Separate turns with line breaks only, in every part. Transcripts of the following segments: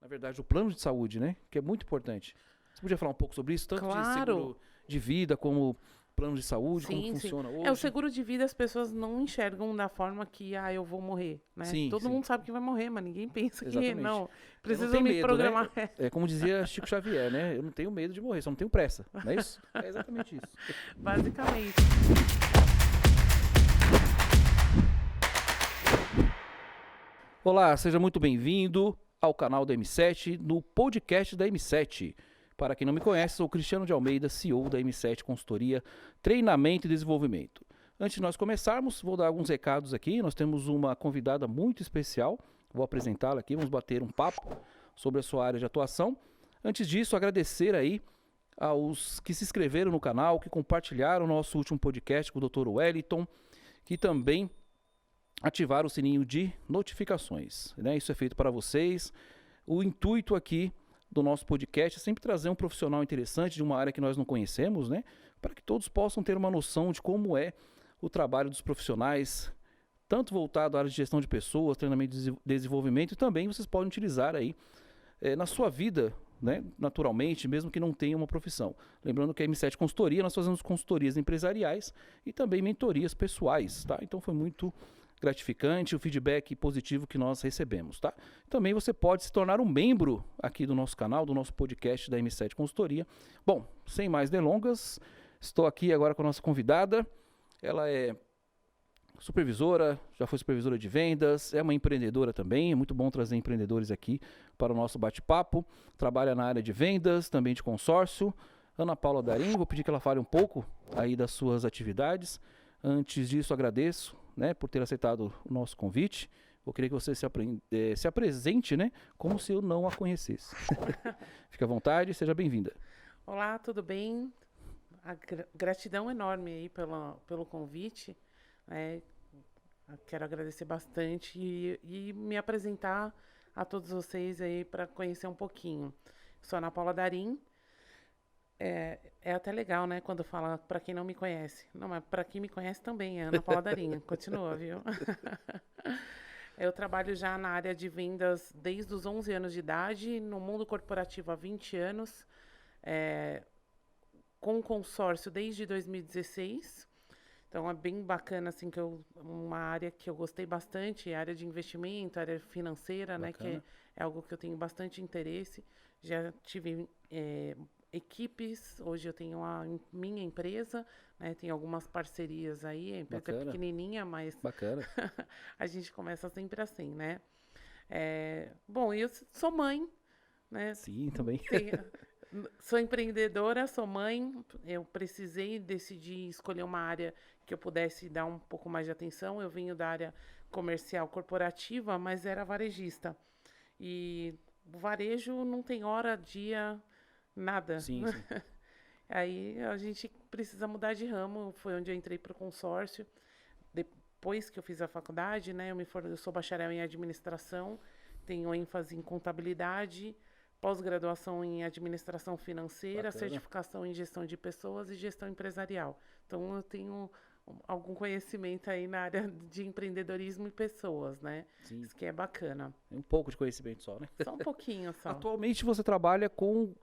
na verdade, o plano de saúde, né? Que é muito importante. Você podia falar um pouco sobre isso, tanto de seguro de vida como plano de saúde, como que funciona hoje?
O seguro de vida as pessoas não enxergam da forma que, eu vou morrer, né?
Sim,
Todo mundo sabe que vai morrer, mas ninguém pensa
exatamente.
que não.
Eu
Preciso
não tenho
me
medo,
programar.
né? É como dizia Chico Xavier, né? Eu não tenho medo de morrer, só não tenho pressa, não é isso? É exatamente isso.
Basicamente.
Olá, seja muito bem-vindo ao canal da M7, no podcast da M7. Para quem não me conhece, sou Cristiano de Almeida, CEO da M7 Consultoria, Treinamento e Desenvolvimento. Antes de nós começarmos, vou dar alguns recados aqui. Nós temos uma convidada muito especial, vou apresentá-la aqui, vamos bater um papo sobre a sua área de atuação. Antes disso, agradecer aí aos que se inscreveram no canal, que compartilharam o nosso último podcast com o Dr. Wellington, que também ativar o sininho de notificações, né? Isso é feito para vocês. O intuito aqui do nosso podcast é sempre trazer um profissional interessante de uma área que nós não conhecemos, né? Para que todos possam ter uma noção de como é o trabalho dos profissionais, tanto voltado à área de gestão de pessoas, treinamento e desenvolvimento, e também vocês podem utilizar aí na sua vida, né? Naturalmente, mesmo que não tenha uma profissão. Lembrando que a M7 Consultoria, nós fazemos consultorias empresariais e também mentorias pessoais, tá? Então foi muito gratificante o feedback positivo que nós recebemos, tá? Também você pode se tornar um membro aqui do nosso canal, do nosso podcast da M7 Consultoria. Bom, sem mais delongas, estou aqui agora com a nossa convidada. Ela é supervisora, já foi supervisora de vendas, é uma empreendedora também. É muito bom trazer empreendedores aqui para o nosso bate-papo. Trabalha na área de vendas, também de consórcio. Ana Paula Darim, vou pedir que ela fale um pouco aí das suas atividades. Antes disso, agradeço, né, por ter aceitado o nosso convite. Eu queria que você se apresente, né, como se eu não a conhecesse. Fique à vontade, seja bem-vinda.
Olá, tudo bem? Gratidão enorme aí pelo convite. Quero agradecer bastante e me apresentar a todos vocês aí para conhecer um pouquinho. Sou Ana Paula Darim. É até legal, né, quando fala para quem não me conhece. Não, mas para quem me conhece também, é Ana Paula Darim. Continua, viu? Eu trabalho já na área de vendas desde os 11 anos de idade, no mundo corporativo há 20 anos, com consórcio desde 2016. Então, é bem bacana, assim, uma área que eu gostei bastante, a área de investimento, a área financeira, né, que é algo que eu tenho bastante interesse. Já tive equipes, hoje eu tenho a minha empresa, né, tenho algumas parcerias aí, a empresa é pequenininha, mas a gente começa sempre assim, né. Bom, eu sou mãe, né.
Sim, também.
Sou empreendedora, sou mãe, eu precisei decidir escolher uma área que eu pudesse dar um pouco mais de atenção. Eu venho da área comercial corporativa, mas era varejista. E o varejo não tem hora, dia, nada.
Sim.
Aí a gente precisa mudar de ramo, foi onde eu entrei para o consórcio. Depois que eu fiz a faculdade, né, eu sou bacharel em administração, tenho ênfase em contabilidade, pós-graduação em administração financeira, certificação em gestão de pessoas e gestão empresarial. Então, eu tenho algum conhecimento aí na área de empreendedorismo e pessoas, né?
Sim.
Isso que é bacana.
Um pouco de conhecimento só, né?
Só um pouquinho, só.
Atualmente você trabalha com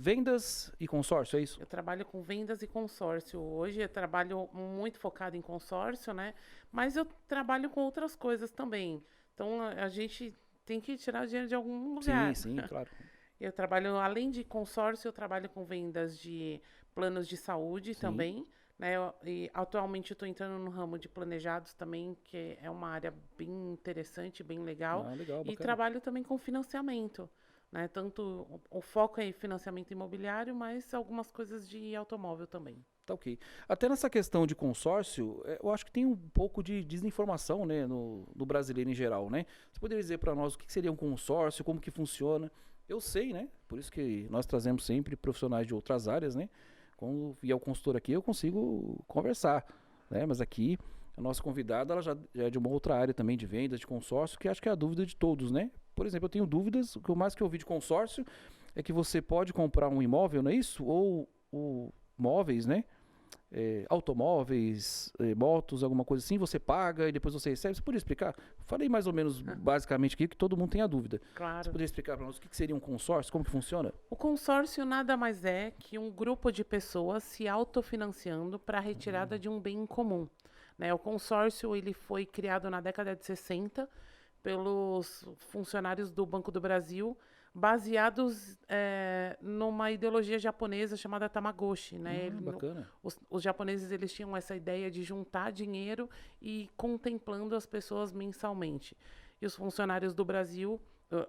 vendas e consórcio, é isso?
Eu trabalho com vendas e consórcio. Hoje eu trabalho muito focado em consórcio, né? Mas eu trabalho com outras coisas também. Então, a gente tem que tirar dinheiro de algum lugar.
Sim, claro.
Eu trabalho, além de consórcio, eu trabalho com vendas de planos de saúde também, né? E atualmente eu estou entrando no ramo de planejados também, que é uma área bem interessante, bem legal.
Legal,
e trabalho também com financiamento, né? Tanto o foco é em financiamento imobiliário, mas algumas coisas de automóvel também.
Tá ok. Até nessa questão de consórcio, eu acho que tem um pouco de desinformação, né, no brasileiro em geral, né? Você poderia dizer para nós o que seria um consórcio, como que funciona? Eu sei, né? Por isso que nós trazemos sempre profissionais de outras áreas, né? Quando vier o consultor aqui, eu consigo conversar, né? Mas aqui, a nossa convidada, ela já é de uma outra área também de vendas, de consórcio, que acho que é a dúvida de todos, né? Por exemplo, eu tenho dúvidas, o mais que eu ouvi de consórcio é que você pode comprar um imóvel, não é isso? Ou móveis, né? automóveis, motos, alguma coisa assim, você paga e depois você recebe. Você poderia explicar? Falei mais ou menos basicamente aqui, que todo mundo tem a dúvida.
Claro.
Você poderia explicar para nós o que seria um consórcio, como que funciona?
O consórcio nada mais é que um grupo de pessoas se autofinanciando para a retirada de um bem em comum. Né? O consórcio ele foi criado na década de 60 pelos funcionários do Banco do Brasil, baseados numa ideologia japonesa chamada Tamagotchi. Né?
Bacana.
Os japoneses eles tinham essa ideia de juntar dinheiro e contemplando as pessoas mensalmente. E os funcionários do Brasil,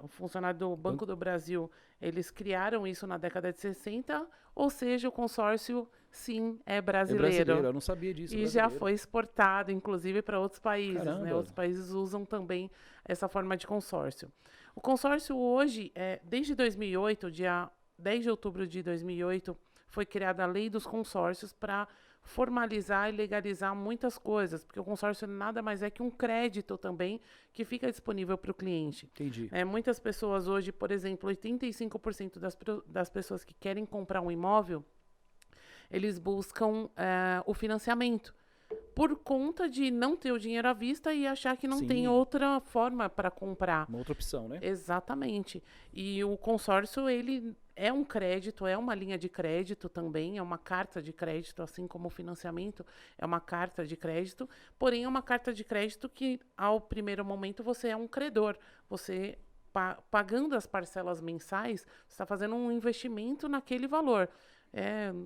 o funcionário do Banco do Brasil, eles criaram isso na década de 60, ou seja, o consórcio, sim, é brasileiro.
É brasileiro, eu não sabia disso.
E já foi exportado, inclusive, para outros países. Né? Outros países usam também essa forma de consórcio. O consórcio hoje, desde 2008, dia 10 de outubro de 2008, foi criada a Lei dos Consórcios para formalizar e legalizar muitas coisas, porque o consórcio nada mais é que um crédito também que fica disponível para o cliente.
Entendi.
Muitas pessoas hoje, por exemplo, 85% das pessoas que querem comprar um imóvel, eles buscam o financiamento por conta de não ter o dinheiro à vista e achar que não tem outra forma para comprar.
Uma outra opção, né?
Exatamente. E o consórcio, ele é um crédito, é uma linha de crédito também, é uma carta de crédito, assim como o financiamento é uma carta de crédito, porém é uma carta de crédito que, ao primeiro momento, você é um credor. Você, pagando as parcelas mensais, você está fazendo um investimento naquele valor.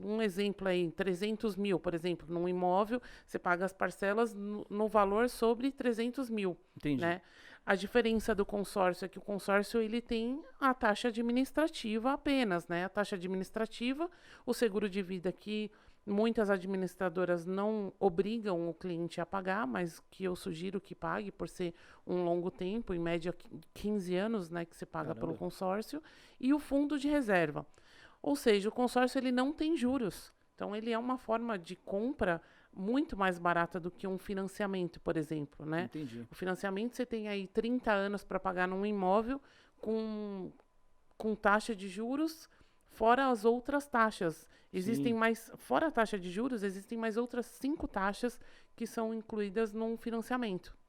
Um exemplo aí, 300 mil, por exemplo, num imóvel, você paga as parcelas no valor sobre 300 mil.
Entendi.
Né? A diferença do consórcio é que o consórcio ele tem a taxa administrativa apenas, né? A taxa administrativa, o seguro de vida que muitas administradoras não obrigam o cliente a pagar, mas que eu sugiro que pague por ser um longo tempo, em média 15 anos, né, que se paga pelo consórcio, e o fundo de reserva. Ou seja, o consórcio ele não tem juros. Então, ele é uma forma de compra muito mais barata do que um financiamento, por exemplo. Né?
Entendi.
O financiamento, você tem aí 30 anos para pagar num imóvel com taxa de juros, fora as outras taxas. Existem mais, fora a taxa de juros, existem mais outras 5 taxas que são incluídas num financiamento.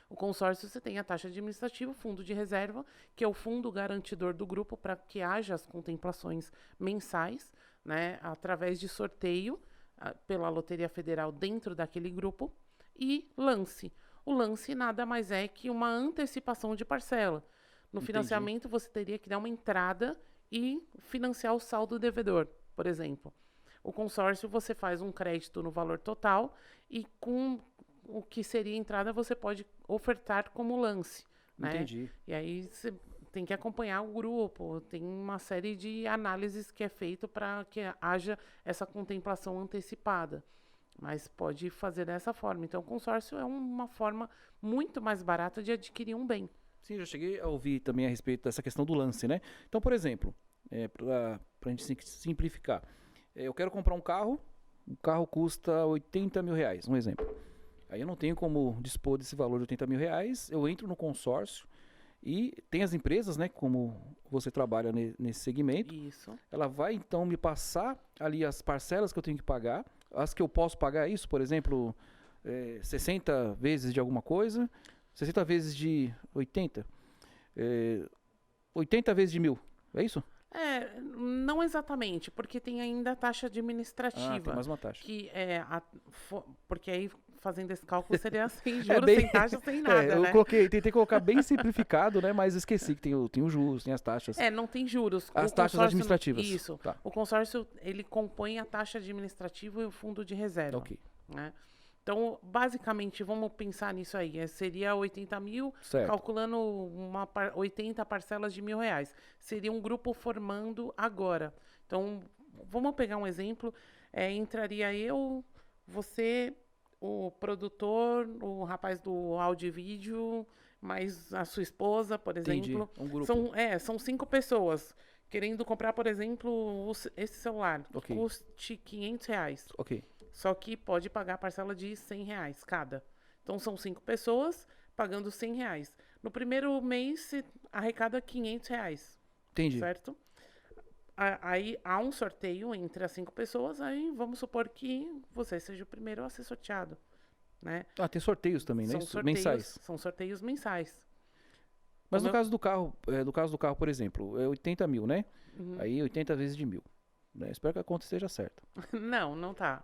O consórcio, você tem a taxa administrativa, o fundo de reserva, que é o fundo garantidor do grupo para que haja as contemplações mensais, né, através de sorteio pela Loteria Federal dentro daquele grupo, e lance. O lance nada mais é que uma antecipação de parcela. No financiamento, você teria que dar uma entrada e financiar o saldo devedor, por exemplo. O consórcio, você faz um crédito no valor total e com o que seria entrada você pode ofertar como lance. Né?
Entendi.
E aí você tem que acompanhar o grupo, tem uma série de análises que é feito para que haja essa contemplação antecipada. Mas pode fazer dessa forma. Então, o consórcio é uma forma muito mais barata de adquirir um bem.
Sim, já cheguei a ouvir também a respeito dessa questão do lance, né? Então, por exemplo, para a gente simplificar, eu quero comprar um carro, o carro custa 80 mil reais, um exemplo. Aí eu não tenho como dispor desse valor de 80 mil reais, eu entro no consórcio e tem as empresas, né, como você trabalha nesse segmento.
Isso.
Ela vai então me passar ali as parcelas que eu tenho que pagar, as que eu posso pagar isso, por exemplo, 60 vezes de alguma coisa, 60 vezes de 80, 80 vezes de 1.000, é isso?
Não exatamente, porque tem ainda a taxa administrativa.
Tem mais uma taxa.
Que porque aí, fazendo esse cálculo, seria sem juros, sem taxa, sem nada, né?
Tentei colocar bem simplificado, né? Mas esqueci que tem os juros, tem as taxas.
Não tem juros.
As taxas administrativas.
Isso.
Tá.
O consórcio, ele compõe a taxa administrativa e o fundo de reserva.
Ok.
Né? Então, basicamente, vamos pensar nisso aí. Seria 80 mil,
certo,
calculando 80 parcelas de R$1.000. Seria um grupo formando agora. Então, vamos pegar um exemplo. Entraria eu, você, o produtor, o rapaz do áudio e vídeo, mais a sua esposa, por exemplo.
Entendi. Um grupo.
São 5 pessoas querendo comprar, por exemplo, esse celular.
Ok.
Custe R$500.
Ok.
Só que pode pagar a parcela de R$100 cada. Então, são 5 pessoas pagando R$100. No primeiro mês, se arrecada R$500.
Entendi.
Certo? Aí há um sorteio entre as 5 pessoas, aí vamos supor que você seja o primeiro a ser sorteado, né?
Tem sorteios também, né? Mensais.
São sorteios mensais.
Mas no caso do carro, por exemplo, é 80 mil, né? Aí 80 vezes de 1.000. Né? Espero que a conta esteja certa.
Não tá.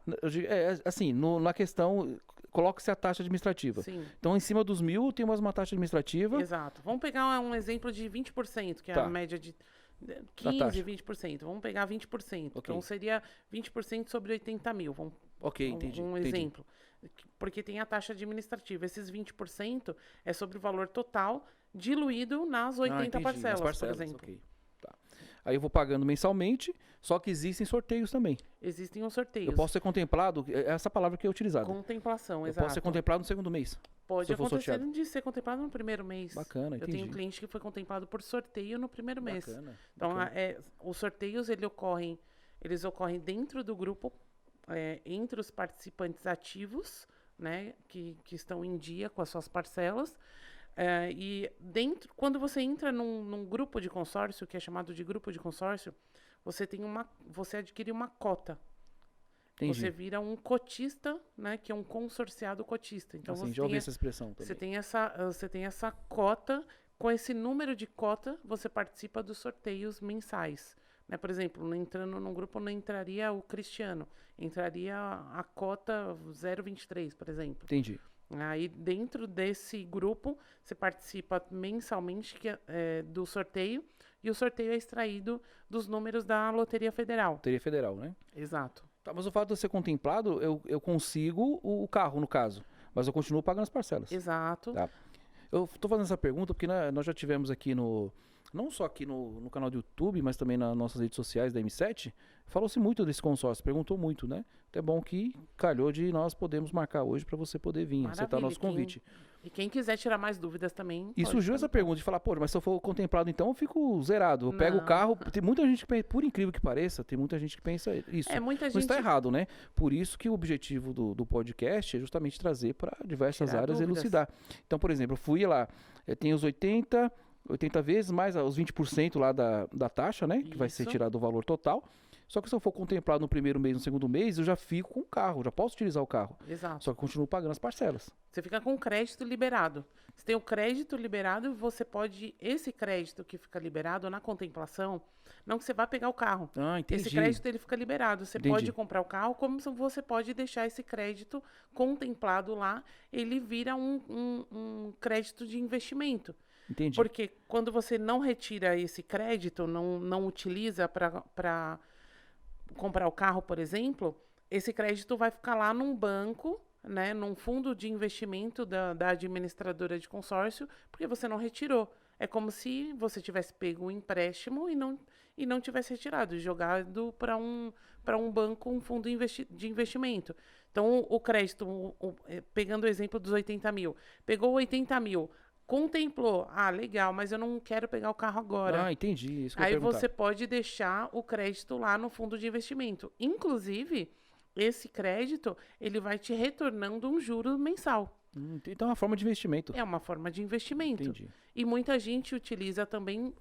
Assim, na questão, coloca-se a taxa administrativa.
Sim.
Então, em cima dos 1.000, tem uma taxa administrativa.
Exato. Vamos pegar um exemplo de 20%, que é a média de 15%, 20%. Vamos pegar 20%. Okay. Então, seria 20% sobre 80 mil.
Entendi.
Um exemplo. Porque tem a taxa administrativa. Esses 20% é sobre o valor total diluído nas 80 parcelas, por exemplo.
Okay. Tá. Aí eu vou pagando mensalmente, só que existem sorteios também.
Existem os sorteios.
Eu posso ser contemplado, essa palavra que é utilizada.
Contemplação,
exato.
Eu
posso ser contemplado no segundo mês.
Pode acontecer de ser contemplado no primeiro mês.
Bacana, entendi.
Eu tenho um cliente que foi contemplado por sorteio no primeiro mês. Então,
bacana.
Os sorteios, eles ocorrem dentro do grupo, entre os participantes ativos, né, que estão em dia com as suas parcelas. E quando você entra num grupo de consórcio, que é chamado de grupo de consórcio, você adquire uma cota.
Entendi.
Você vira um cotista, né, que é um consorciado cotista. Então,
assim, já ouvi essa expressão também.
Você tem essa cota, com esse número de cota, você participa dos sorteios mensais. Né? Por exemplo, entrando num grupo não entraria o Cristiano, entraria a cota 023, por exemplo.
Entendi.
Aí, dentro desse grupo, você participa mensalmente do sorteio, e o sorteio é extraído dos números da Loteria Federal.
Loteria Federal, né?
Exato.
Tá, mas o fato de eu ser contemplado, eu consigo o carro, no caso, mas eu continuo pagando as parcelas.
Exato.
Tá. Eu tô fazendo essa pergunta porque nós já tivemos aqui não só aqui no canal do YouTube, mas também nas nossas redes sociais da M7, falou-se muito desse consórcio, perguntou muito, né? Até bom que calhou de nós podemos marcar hoje para você poder vir, aceitar o nosso convite.
E quem quiser tirar mais dúvidas também.
E surgiu essa pergunta de falar, mas se eu for contemplado então eu fico zerado, eu pego o carro. Tem muita gente que, por incrível que pareça, tem muita gente que pensa isso. Mas está errado, né? Por isso que o objetivo do podcast é justamente trazer para diversas áreas e elucidar. Então, por exemplo, eu fui lá, tem os 80 vezes mais os 20% lá da taxa, né? Que vai ser tirado do valor total. Só que se eu for contemplado no primeiro mês, no segundo mês, eu já fico com o carro, já posso utilizar o carro.
Exato.
Só que continuo pagando as parcelas.
Você fica com o crédito liberado. Você tem o crédito liberado, esse crédito que fica liberado na contemplação, não que você vá pegar o carro.
Entendi.
Esse crédito ele fica liberado. Você pode comprar o carro, como você pode deixar esse crédito contemplado lá, ele vira um crédito de investimento.
Entendi.
Porque quando você não retira esse crédito, não utiliza para comprar o carro, por exemplo, esse crédito vai ficar lá num banco, né, num fundo de investimento da administradora de consórcio, porque você não retirou. É como se você tivesse pego um empréstimo e não tivesse retirado, e jogado para um banco, um fundo de investimento. Então, o crédito, pegando o exemplo dos 80 mil, pegou 80 mil, contemplou, legal, mas eu não quero pegar o carro agora.
Entendi. Isso que
Aí você pode deixar o crédito lá no fundo de investimento. Inclusive, esse crédito, ele vai te retornando um juro mensal.
Então é uma forma de investimento.
É uma forma de investimento.
Entendi.
E muita gente utiliza também,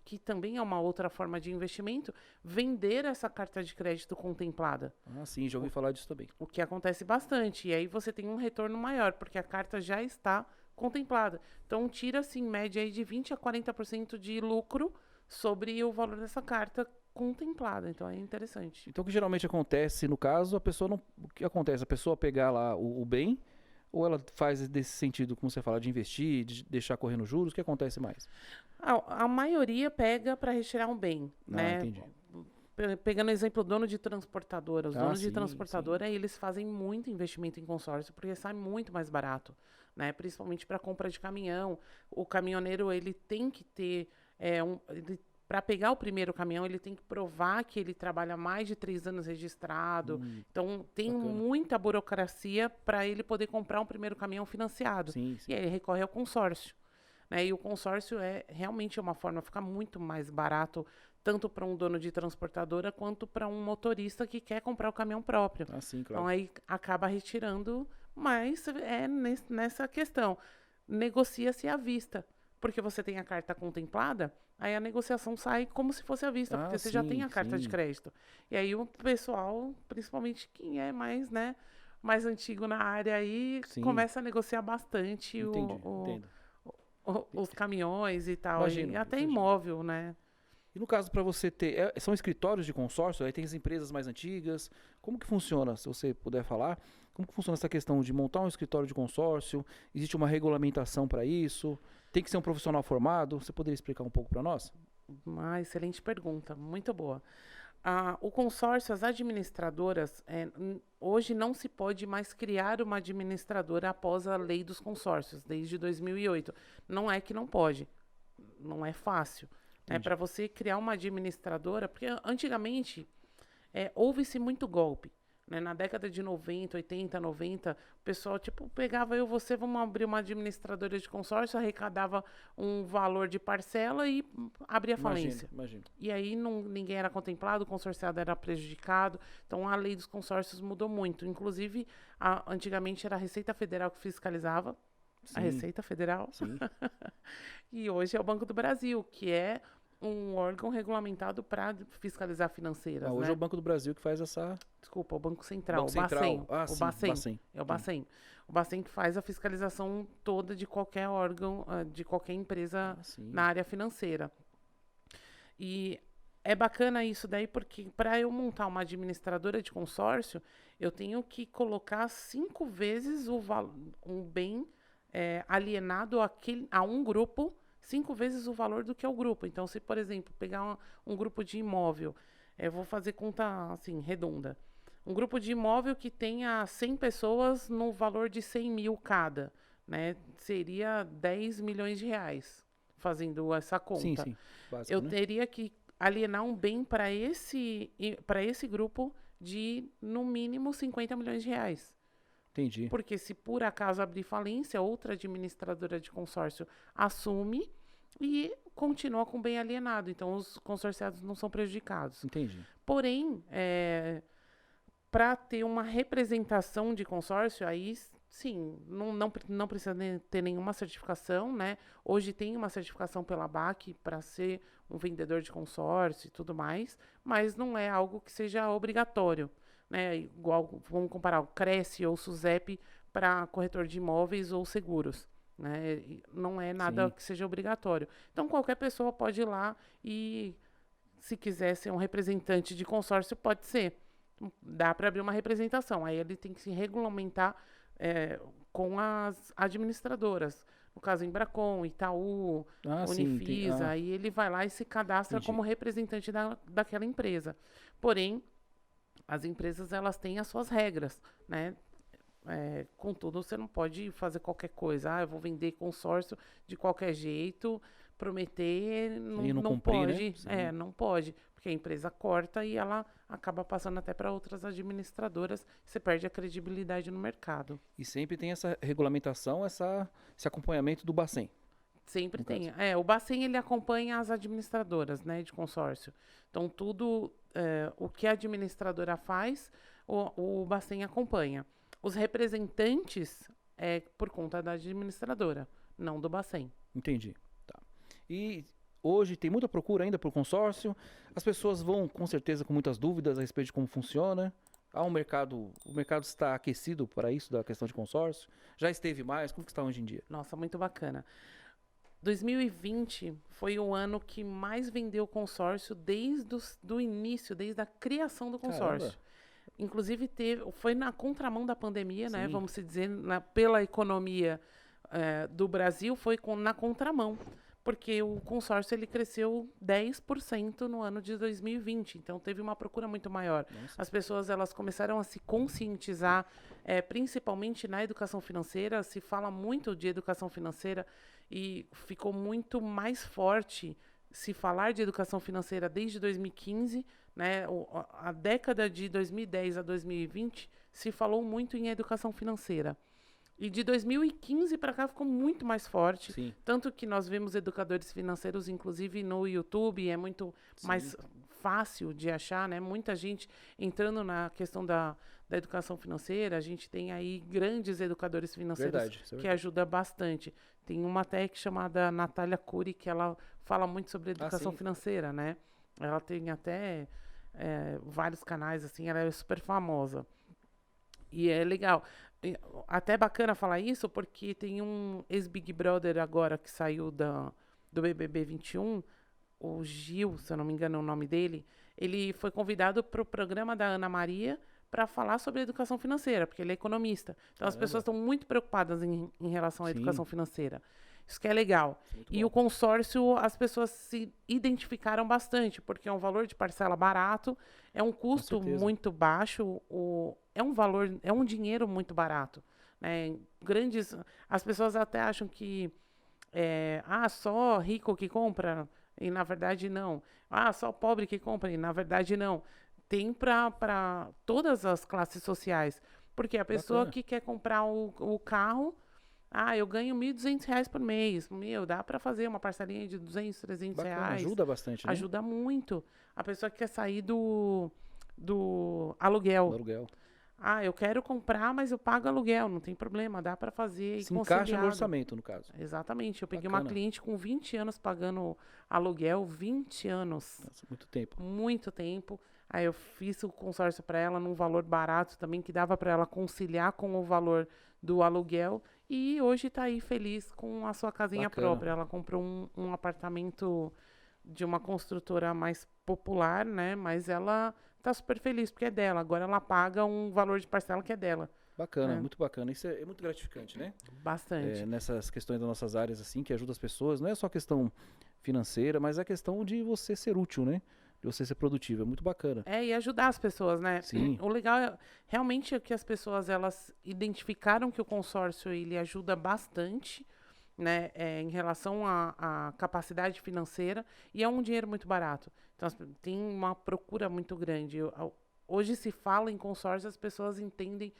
que também é uma outra forma de investimento, vender essa carta de crédito contemplada.
Sim, já ouvi falar disso também.
O que acontece bastante. E aí você tem um retorno maior, porque a carta já está contemplada. Então, tira-se em média aí de 20% a 40% de lucro sobre o valor dessa carta contemplada. Então, é interessante.
Então, o que geralmente acontece, no caso, o que acontece? A pessoa pegar lá o bem, ou ela faz desse sentido, como você fala, de investir, de deixar correndo juros? O que acontece mais?
A maioria pega para retirar um bem, né?
Entendi.
Pegando o exemplo do dono de transportadora. Os donos de transportadora, eles fazem muito investimento em consórcio, porque sai muito mais barato, né? Principalmente para compra de caminhão. O caminhoneiro, ele tem que ter... para pegar o primeiro caminhão, ele tem que provar que ele trabalha mais de 3 anos registrado. Então, tem muita burocracia para ele poder comprar um primeiro caminhão financiado.
Sim.
E aí ele recorre ao consórcio. Né? E o consórcio realmente uma forma, fica muito mais barato, tanto para um dono de transportadora, quanto para um motorista que quer comprar o caminhão próprio.
Sim, claro.
Então, aí acaba retirando, mas nessa questão. Negocia-se à vista. porque você tem a carta contemplada, aí a negociação sai como se fosse à vista, porque você já tem a carta de crédito. E aí o pessoal, principalmente quem é mais, né, mais antigo na área aí, começa a negociar bastante os caminhões e tal,
Imagino,
e até imóvel, né?
E no caso, para você ter, são escritórios de consórcio, aí tem as empresas mais antigas, como que funciona, se você puder falar, como que funciona essa questão de montar um escritório de consórcio, existe uma regulamentação para isso, tem que ser um profissional formado, você poderia explicar um pouco para nós?
Uma excelente pergunta, muito boa. O consórcio, as administradoras, hoje não se pode mais criar uma administradora após a lei dos consórcios, desde 2008. Não é que não pode, não é fácil. Para você criar uma administradora, porque antigamente houve-se muito golpe. Né? Na década de 90, 80, 90, o pessoal pegava você, vamos abrir uma administradora de consórcio, arrecadava um valor de parcela e abria falência.
Imagino.
E aí ninguém era contemplado, o consorciado era prejudicado. Então a lei dos consórcios mudou muito. Inclusive, antigamente era a Receita Federal que fiscalizava. Sim. A Receita Federal.
Sim.
E hoje é o Banco do Brasil, que é um órgão regulamentado para fiscalizar financeiras.
Hoje
né?
é o Banco do Brasil que faz essa...
Desculpa, o Banco Central,
o Bacen.
O Bacen. É o Bacen. O Bacen que faz a fiscalização toda de qualquer órgão, de qualquer empresa na área financeira. E é bacana isso daí, porque para eu montar uma administradora de consórcio, eu tenho que colocar 5 vezes um bem alienado a um grupo, 5 vezes o valor do que é o grupo. Então, se, por exemplo, pegar um grupo de imóvel, eu vou fazer conta assim, redonda. Um grupo de imóvel que tenha 100 pessoas no valor de 100 mil cada, né? Seria 10 milhões de reais, fazendo essa conta.
Sim. Básico,
eu teria que alienar um bem para esse grupo de, no mínimo, 50 milhões de reais.
Entendi.
Porque se por acaso abrir falência, outra administradora de consórcio assume e continua com o bem alienado. Então, os consorciados não são prejudicados.
Entendi.
Porém, para ter uma representação de consórcio, aí sim, não precisa ter nenhuma certificação, né? Hoje tem uma certificação pela ABAC para ser um vendedor de consórcio e tudo mais, mas não é algo que seja obrigatório. Né, igual, vamos comparar o Cresce ou o SUSEP para corretor de imóveis ou seguros. Né? Não é nada que seja obrigatório. Então, qualquer pessoa pode ir lá e, se quiser ser um representante de consórcio, pode ser. Dá para abrir uma representação. Aí ele tem que se regulamentar com as administradoras. No caso, Embracon, Itaú, Unifisa. Aí ele vai lá e se cadastra como representante daquela empresa. Porém, as empresas, elas têm as suas regras, né? Contudo, você não pode fazer qualquer coisa. Eu vou vender consórcio de qualquer jeito, prometer, não cumprir, pode. Né? Não pode, porque a empresa corta e ela acaba passando até para outras administradoras. Você perde a credibilidade no mercado.
E sempre tem essa regulamentação, esse acompanhamento do Bacen.
Sempre tem. O Bacen, ele acompanha as administradoras, né, de consórcio. Então, tudo o que a administradora faz, o Bacen acompanha. Os representantes é por conta da administradora, não do Bacen.
Entendi. Tá. E hoje tem muita procura ainda por consórcio. As pessoas vão, com certeza, com muitas dúvidas a respeito de como funciona. O mercado está aquecido para isso, da questão de consórcio? Já esteve mais? Como que está hoje em dia?
Nossa, muito bacana. 2020 foi o ano que mais vendeu consórcio desde o início, desde a criação do consórcio. Caramba. Inclusive, foi na contramão da pandemia, né? Vamos dizer, pela economia do Brasil, foi na contramão. Porque o consórcio ele cresceu 10% no ano de 2020. Então, teve uma procura muito maior. Nossa. As pessoas elas começaram a se conscientizar, principalmente na educação financeira. Se fala muito de educação financeira e ficou muito mais forte se falar de educação financeira desde 2015. Né? A década de 2010 a 2020 se falou muito em educação financeira. E de 2015 para cá ficou muito mais forte.
Sim.
Tanto que nós vemos educadores financeiros, inclusive no YouTube, é muito mais fácil de achar, né? Muita gente entrando na questão da educação financeira. A gente tem aí grandes educadores financeiros que ajudam bastante. Tem uma tech chamada Natália Cury, que ela fala muito sobre educação financeira, né? Ela tem até vários canais, assim, ela é super famosa. E é legal. Até bacana falar isso, porque tem um ex-Big Brother agora que saiu do BBB 21, o Gil, se eu não me engano é o nome dele, ele foi convidado para o programa da Ana Maria para falar sobre educação financeira, porque ele é economista. Então, as pessoas estão muito preocupadas em relação à educação financeira. Isso que é legal. E o consórcio, as pessoas se identificaram bastante, porque é um valor de parcela barato, é um custo muito baixo, é um valor, é um dinheiro muito barato. Né? As pessoas até acham que só rico que compra, e na verdade não. Só pobre que compra, e na verdade não. Tem para todas as classes sociais. Porque a pessoa que quer comprar o carro, eu ganho R$1.200 por mês. Dá para fazer uma parcelinha de R$200, R$300.
Ajuda bastante, né?
Ajuda muito. A pessoa que quer sair do aluguel. Eu quero comprar, mas eu pago aluguel. Não tem problema, dá para fazer.
Se encaixa no orçamento, no caso.
Exatamente. Eu peguei uma cliente com 20 anos pagando aluguel. 20 anos.
Nossa, muito tempo.
Muito tempo. Aí eu fiz o consórcio para ela num valor barato também, que dava para ela conciliar com o valor do aluguel. E hoje está aí feliz com a sua casinha própria. Ela comprou um apartamento de uma construtora mais popular, né? Mas ela tá super feliz porque é dela. Agora ela paga um valor de parcela que é dela.
Bacana, muito bacana. Isso é muito gratificante, né?
Bastante.
Nessas questões das nossas áreas, assim, que ajuda as pessoas. Não é só questão financeira, mas é questão de você ser útil, né? De você ser produtivo. É muito bacana.
E ajudar as pessoas, né?
Sim.
O legal é realmente que as pessoas, elas identificaram que o consórcio, ele ajuda bastante, né? Em relação à capacidade financeira, e é um dinheiro muito barato. Então, tem uma procura muito grande. Hoje se fala em consórcio, as pessoas entendem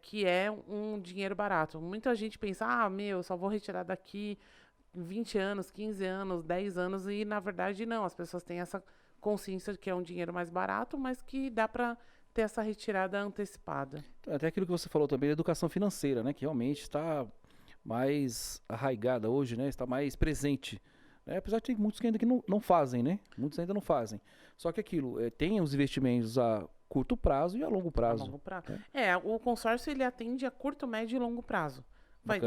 que é um dinheiro barato. Muita gente pensa, só vou retirar daqui 20 anos, 15 anos, 10 anos, e na verdade não. As pessoas têm essa consciência de que é um dinheiro mais barato, mas que dá para ter essa retirada antecipada.
Até aquilo que você falou também, a educação financeira, né? Que realmente está mais arraigada hoje, né? Está mais presente. Apesar de ter muitos que ainda não fazem, né? Muitos ainda não fazem. Só que aquilo, tem os investimentos a curto prazo e a longo prazo.
O consórcio, ele atende a curto, médio e longo prazo. Vai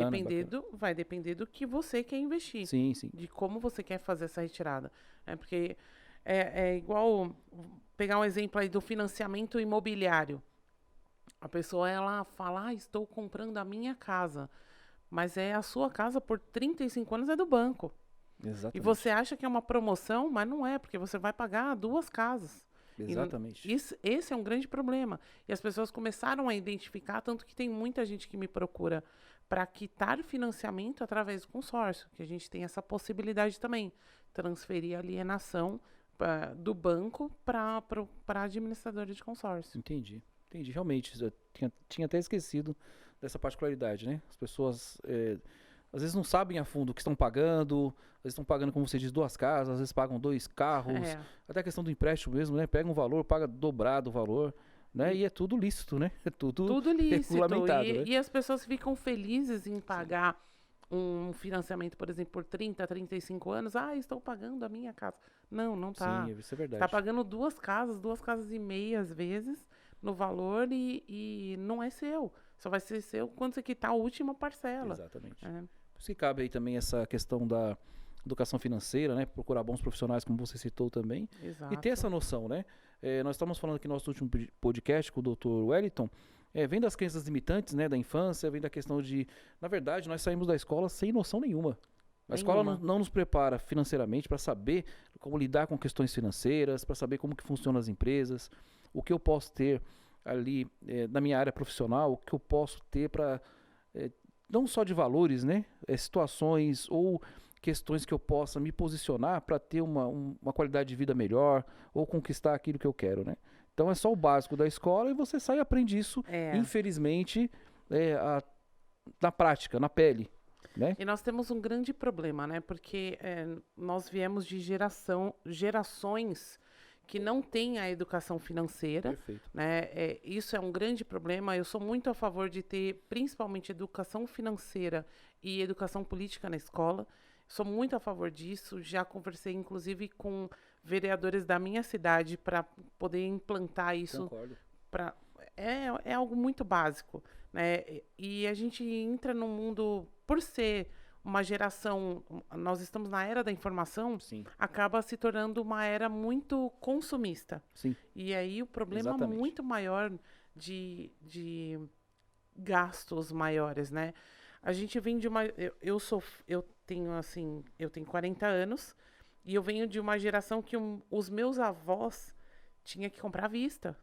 depender do que você quer investir.
Sim, sim.
De como você quer fazer essa retirada. Porque é igual pegar um exemplo aí do financiamento imobiliário. A pessoa, ela fala, estou comprando a minha casa. Mas a sua casa por 35 anos é do banco.
Exatamente.
E você acha que é uma promoção, mas não é, porque você vai pagar 2 casas.
Exatamente.
Esse é um grande problema. E as pessoas começaram a identificar, tanto que tem muita gente que me procura para quitar financiamento através do consórcio, que a gente tem essa possibilidade também, transferir a alienação do banco para a administradora de consórcio.
Entendi. Realmente, eu tinha até esquecido dessa particularidade, né? As pessoas às vezes não sabem a fundo o que estão pagando, às vezes estão pagando, como você diz, 2 casas, às vezes pagam 2 carros, até a questão do empréstimo mesmo, né? Pega um valor, paga dobrado o valor, né? E é tudo lícito, né? É tudo lícito. Regulamentado, né?
E as pessoas ficam felizes em pagar um financiamento, por exemplo, por 30, 35 anos. Estou pagando a minha casa. Não tá.
Sim, isso é verdade.
Está pagando 2 casas e meia, às vezes, no valor e não é seu. Só vai ser seu quando você quitar a última parcela.
Exatamente. Por isso que cabe aí também essa questão da educação financeira, né? Procurar bons profissionais, como você citou também.
Exato.
E ter essa noção, né? Nós estamos falando aqui no nosso último podcast com o Dr. Wellington, vem das crenças limitantes, né? Da infância, vem da questão de... Na verdade, nós saímos da escola sem noção nenhuma. A escola não nos prepara financeiramente para saber como lidar com questões financeiras, para saber como que funcionam as empresas, o que eu posso ter ali na minha área profissional, o que eu posso ter para... não só de valores, né? Situações ou questões que eu possa me posicionar para ter uma qualidade de vida melhor ou conquistar aquilo que eu quero, né? Então é só o básico da escola e você sai e aprende isso, infelizmente, na prática, na pele. Né?
E nós temos um grande problema, né? Porque nós viemos de gerações que não tem a educação financeira.
Perfeito.
Né? Isso é um grande problema. Eu sou muito a favor de ter, principalmente, educação financeira e educação política na escola. Sou muito a favor disso. Já conversei, inclusive, com vereadores da minha cidade para poder implantar isso.
Concordo.
É algo muito básico, né? E a gente entra num mundo, por ser uma geração, nós estamos na era da informação,
Sim.
acaba se tornando uma era muito consumista.
Sim.
E aí o problema
Exatamente.
muito maior de gastos maiores, né? A gente vem de uma... Eu tenho 40 anos e eu venho de uma geração que os meus avós tinham que comprar à vista.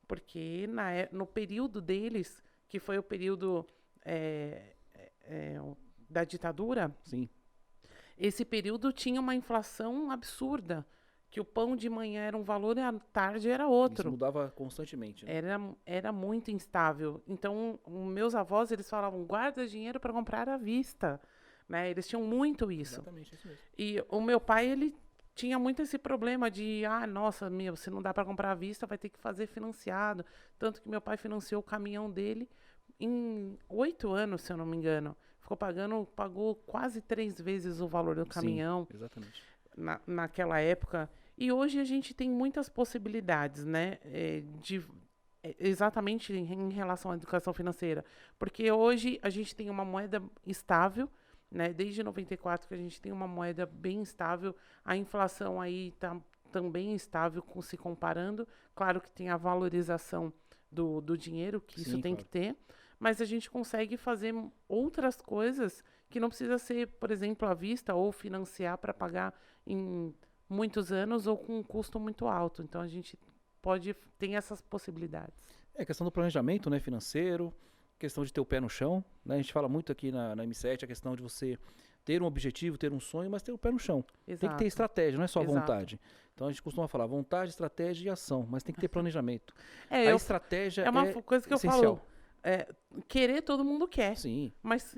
Porque no período deles, que foi o período da ditadura,
Sim.
esse período tinha uma inflação absurda, que o pão de manhã era um valor e à tarde era outro.
Isso mudava constantemente. Né?
Era muito instável. Então, os meus avós, eles falavam, guarda dinheiro para comprar à vista. Né? Eles tinham muito isso.
Exatamente, isso mesmo.
E o meu pai, ele tinha muito esse problema de, nossa, se não dá para comprar à vista, vai ter que fazer financiado. Tanto que meu pai financiou o caminhão dele em 8 anos, se eu não me engano. Pagou quase 3 vezes o valor do caminhão.
Sim, exatamente.
Naquela época. E hoje a gente tem muitas possibilidades, né? Exatamente em relação à educação financeira. Porque hoje a gente tem uma moeda estável, né? Desde 94 que a gente tem uma moeda bem estável. A inflação aí está também estável se comparando. Claro que tem a valorização do dinheiro, que isso tem que ter. Mas a gente consegue fazer outras coisas que não precisa ser, por exemplo, à vista ou financiar para pagar em muitos anos ou com um custo muito alto. Então, a gente tem essas possibilidades.
É a questão do planejamento, né, financeiro, questão de ter o pé no chão. Né? A gente fala muito aqui na M7 a questão de você ter um objetivo, ter um sonho, mas ter o pé no chão.
Exato.
Tem que ter estratégia, não é só
Exato.
vontade. Então a gente costuma falar vontade, estratégia e ação, mas tem que ter planejamento. A estratégia
é uma coisa que
essencial.
Eu falo. Querer todo mundo quer.
Sim.
Mas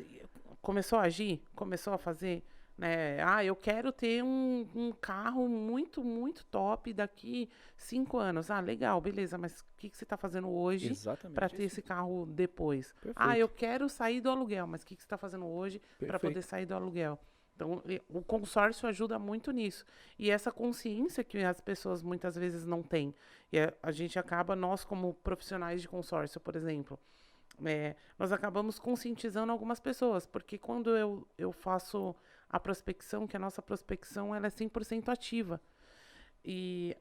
começou a agir, começou a fazer, né? Eu quero ter um carro muito, muito top daqui 5 anos. Legal, beleza, mas o que você está fazendo hoje para ter esse carro depois?
Perfeito.
Eu quero sair do aluguel, mas o que você está fazendo hoje para poder sair do aluguel? Então, o consórcio ajuda muito nisso. E essa consciência que as pessoas muitas vezes não têm. E a gente acaba, nós como profissionais de consórcio, por exemplo, nós acabamos conscientizando algumas pessoas, porque quando eu faço a prospecção, que a nossa prospecção ela é 100% ativa. E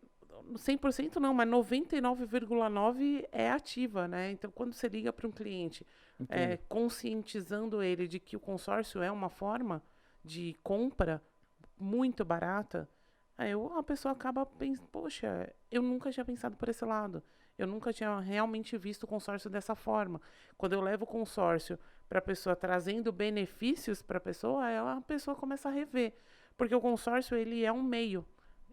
100% não, mas 99,9% é ativa, né? Então, quando você liga para um cliente, conscientizando ele de que o consórcio é uma forma de compra muito barata, a pessoa acaba pensando, poxa, eu nunca tinha pensado por esse lado. Eu nunca tinha realmente visto o consórcio dessa forma. Quando eu levo o consórcio para a pessoa, trazendo benefícios para a pessoa começa a rever. Porque o consórcio, ele é um meio.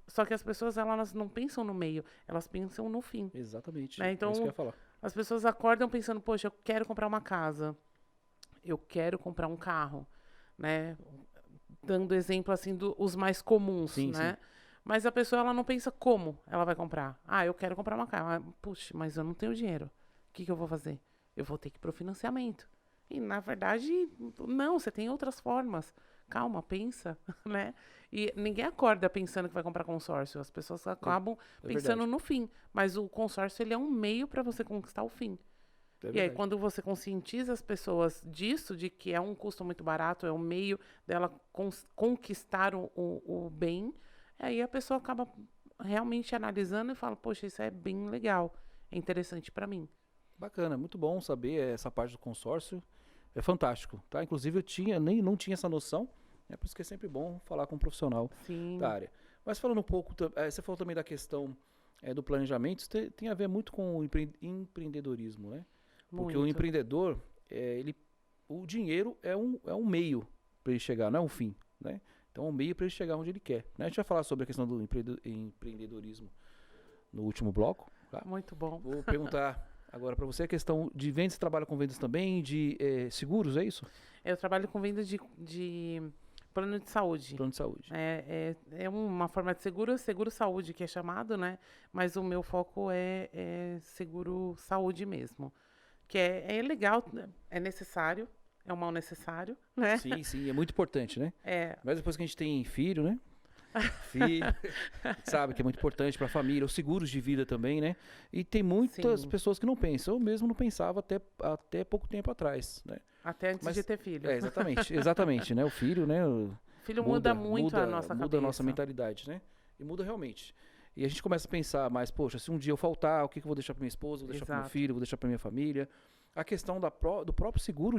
Só que as pessoas, elas não pensam no meio, elas pensam no fim.
Exatamente.
Né? Então,
é isso que eu ia falar.
As pessoas acordam pensando, poxa, eu quero comprar uma casa, eu quero comprar um carro, né? Dando exemplo, assim, os mais comuns,
sim,
né?
Sim.
Mas a pessoa, ela não pensa como ela vai comprar. Eu quero comprar uma casa. Puxa, mas eu não tenho dinheiro. O que eu vou fazer? Eu vou ter que ir para o financiamento. E, na verdade, não, você tem outras formas. Calma, pensa, né? E ninguém acorda pensando que vai comprar consórcio. As pessoas acabam pensando no fim. Mas o consórcio, ele é um meio para você conquistar o fim. E aí, quando você conscientiza as pessoas disso, de que é um custo muito barato, é um meio dela conquistar o bem, aí a pessoa acaba realmente analisando e fala, poxa, isso é bem legal, é interessante para mim.
Bacana, muito bom saber essa parte do consórcio, é fantástico, tá? Inclusive não tinha essa noção, por isso que é sempre bom falar com um profissional da área. Mas falando um pouco, você falou também da questão do planejamento, isso tem a ver muito com o empreendedorismo, né? Porque o empreendedor, o dinheiro é um meio para ele chegar, não é um fim, né? Então é um meio para ele chegar onde ele quer. Né? A gente vai falar sobre a questão do empreendedorismo no último bloco. Tá?
Muito bom.
Vou perguntar agora para você a questão de vendas. Você trabalha com vendas também, de seguros, é isso?
Eu trabalho com vendas de Plano de saúde.
Plano de saúde.
É uma forma de seguro saúde que é chamado, né? Mas o meu foco é seguro saúde mesmo. Que é legal, é necessário, é um mal necessário, né?
Sim, é muito importante, né?
É.
Mas depois que a gente tem filho, né? Filho, sabe que é muito importante para a família, os seguros de vida também, né? E tem muitas pessoas que não pensam. Eu mesmo não pensava até pouco tempo atrás, né?
Até antes de ter filho.
Exatamente, né? O filho, né?
O filho muda muito a nossa cabeça.
Muda a nossa mentalidade, né? E muda realmente. E a gente começa a pensar, mas, poxa, se um dia eu faltar, o que eu vou deixar para minha esposa, vou deixar para meu filho, vou deixar para minha família? A questão do próprio seguro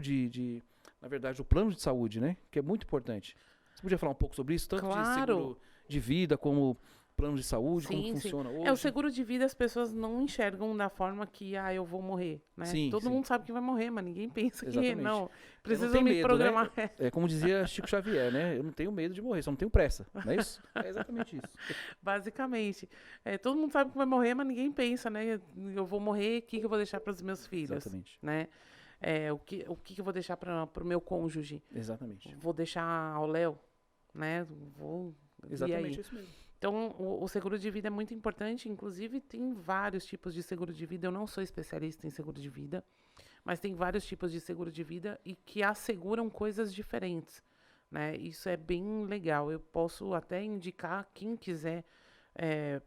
na verdade, do plano de saúde, né? Que é muito importante. Você podia falar um pouco sobre isso? Tanto de seguro de vida como plano de saúde, como funciona hoje?
O seguro de vida as pessoas não enxergam da forma que, eu vou morrer, né? Todo mundo sabe que vai morrer, mas ninguém pensa que não. Preciso me programar.
Né? É como dizia Chico Xavier, né? Eu não tenho medo de morrer, só não tenho pressa, não é isso? É exatamente isso.
Basicamente. Todo mundo sabe que vai morrer, mas ninguém pensa, né? Eu vou morrer, o que eu vou deixar para os meus filhos?
Exatamente.
Né? O que eu vou deixar para o meu cônjuge?
Exatamente.
Vou deixar ao Léo, né?
Exatamente isso mesmo.
Então, o seguro de vida é muito importante. Inclusive, tem vários tipos de seguro de vida. Eu não sou especialista em seguro de vida, mas tem vários tipos de seguro de vida e que asseguram coisas diferentes, né? Isso é bem legal. Eu posso até indicar, quem quiser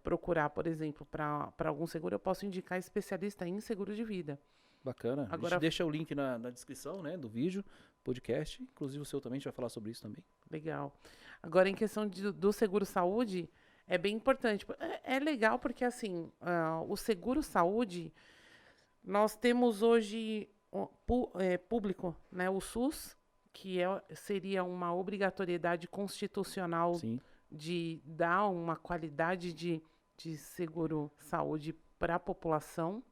procurar, por exemplo, para algum seguro, eu posso indicar especialista em seguro de vida.
Bacana. Agora, a gente deixa o link na descrição, né, do vídeo, podcast. Inclusive o seu também, a gente vai falar sobre isso também.
Legal. Agora, em questão do seguro-saúde, é bem importante. É legal porque, assim, o seguro-saúde, nós temos hoje público, né, o SUS, que seria uma obrigatoriedade constitucional de dar uma qualidade de seguro-saúde para a população.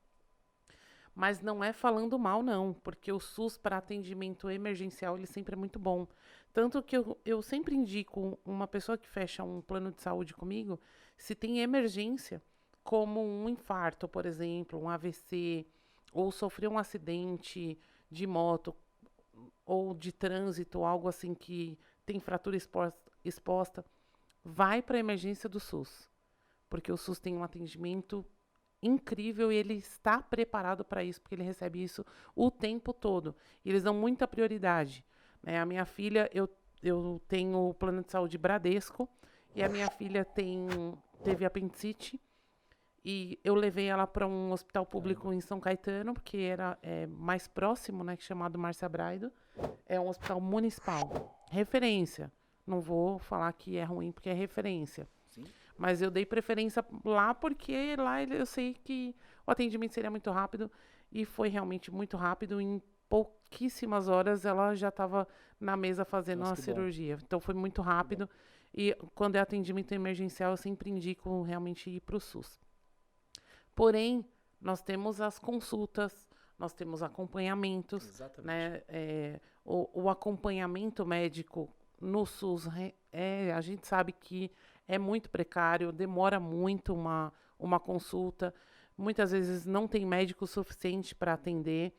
Mas não é falando mal, não, porque o SUS para atendimento emergencial ele sempre é muito bom. Tanto que eu sempre indico uma pessoa que fecha um plano de saúde comigo, se tem emergência, como um infarto, por exemplo, um AVC, ou sofreu um acidente de moto ou de trânsito, algo assim que tem fratura exposta, vai para a emergência do SUS, porque o SUS tem um atendimento incrível e ele está preparado para isso, porque ele recebe isso o tempo todo. E eles dão muita prioridade. Né? A minha filha, eu tenho o plano de saúde Bradesco, e a minha filha teve apendicite, e eu levei ela para um hospital público em São Caetano, porque era mais próximo, né, chamado Márcia Braido. É um hospital municipal. Referência. Não vou falar que é ruim, porque é referência. Sim. Mas eu dei preferência lá porque lá eu sei que o atendimento seria muito rápido e foi realmente muito rápido. Em pouquíssimas horas ela já estava na mesa fazendo uma cirurgia. Então foi muito rápido. E quando é atendimento emergencial, eu sempre indico realmente ir para o SUS. Porém, nós temos as consultas, nós temos acompanhamentos. Exatamente. Né? O acompanhamento médico no SUS, a gente sabe que é muito precário, demora muito uma consulta. Muitas vezes não tem médico suficiente para atender.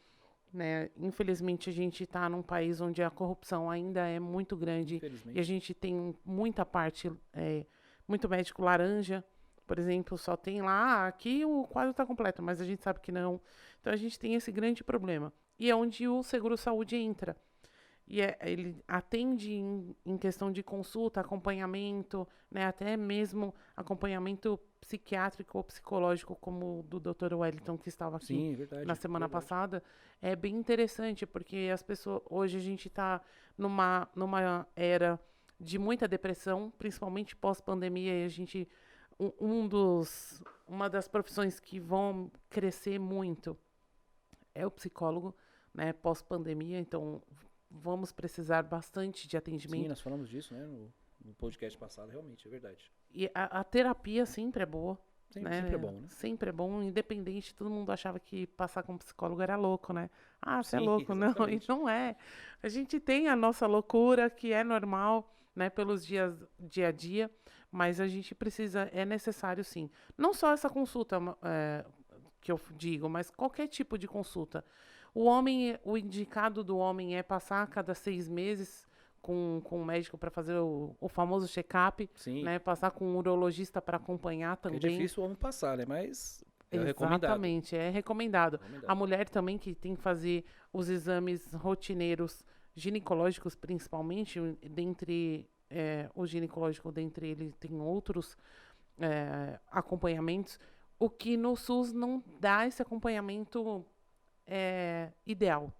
Né? Infelizmente, a gente está num país onde a corrupção ainda é muito grande. E a gente tem muita parte, muito médico laranja, por exemplo, só tem lá, aqui o quadro está completo, mas a gente sabe que não. Então, a gente tem esse grande problema. E é onde o seguro-saúde entra. E ele atende em questão de consulta, acompanhamento, né, até mesmo acompanhamento psiquiátrico ou psicológico, como o do Dr. Wellington, que estava aqui na semana passada. É bem interessante, porque as pessoas, hoje a gente está numa era de muita depressão, principalmente pós-pandemia, e a gente, uma das profissões que vão crescer muito é o psicólogo, né, pós-pandemia, então vamos precisar bastante de atendimento.
Sim, nós falamos disso, né, no podcast passado, realmente, é verdade.
E a terapia sempre é boa. Né?
Sempre é bom, né?
Sempre é bom, independente. Todo mundo achava que passar com psicólogo era louco, né? Ah, você é louco. Exatamente. Não, e não é. A gente tem a nossa loucura, que é normal, né, pelos dia a dia, mas a gente precisa, é necessário sim. Não só essa consulta que eu digo, mas qualquer tipo de consulta. O indicado do homem é passar a cada 6 meses com o médico para fazer o famoso check-up, né? Passar com um urologista para acompanhar também.
É difícil o homem passar, né? Mas é recomendado.
Exatamente, é recomendado. A mulher também que tem que fazer os exames rotineiros ginecológicos, principalmente, dentre o ginecológico, dentre eles tem outros acompanhamentos, o que no SUS não dá esse acompanhamento ideal.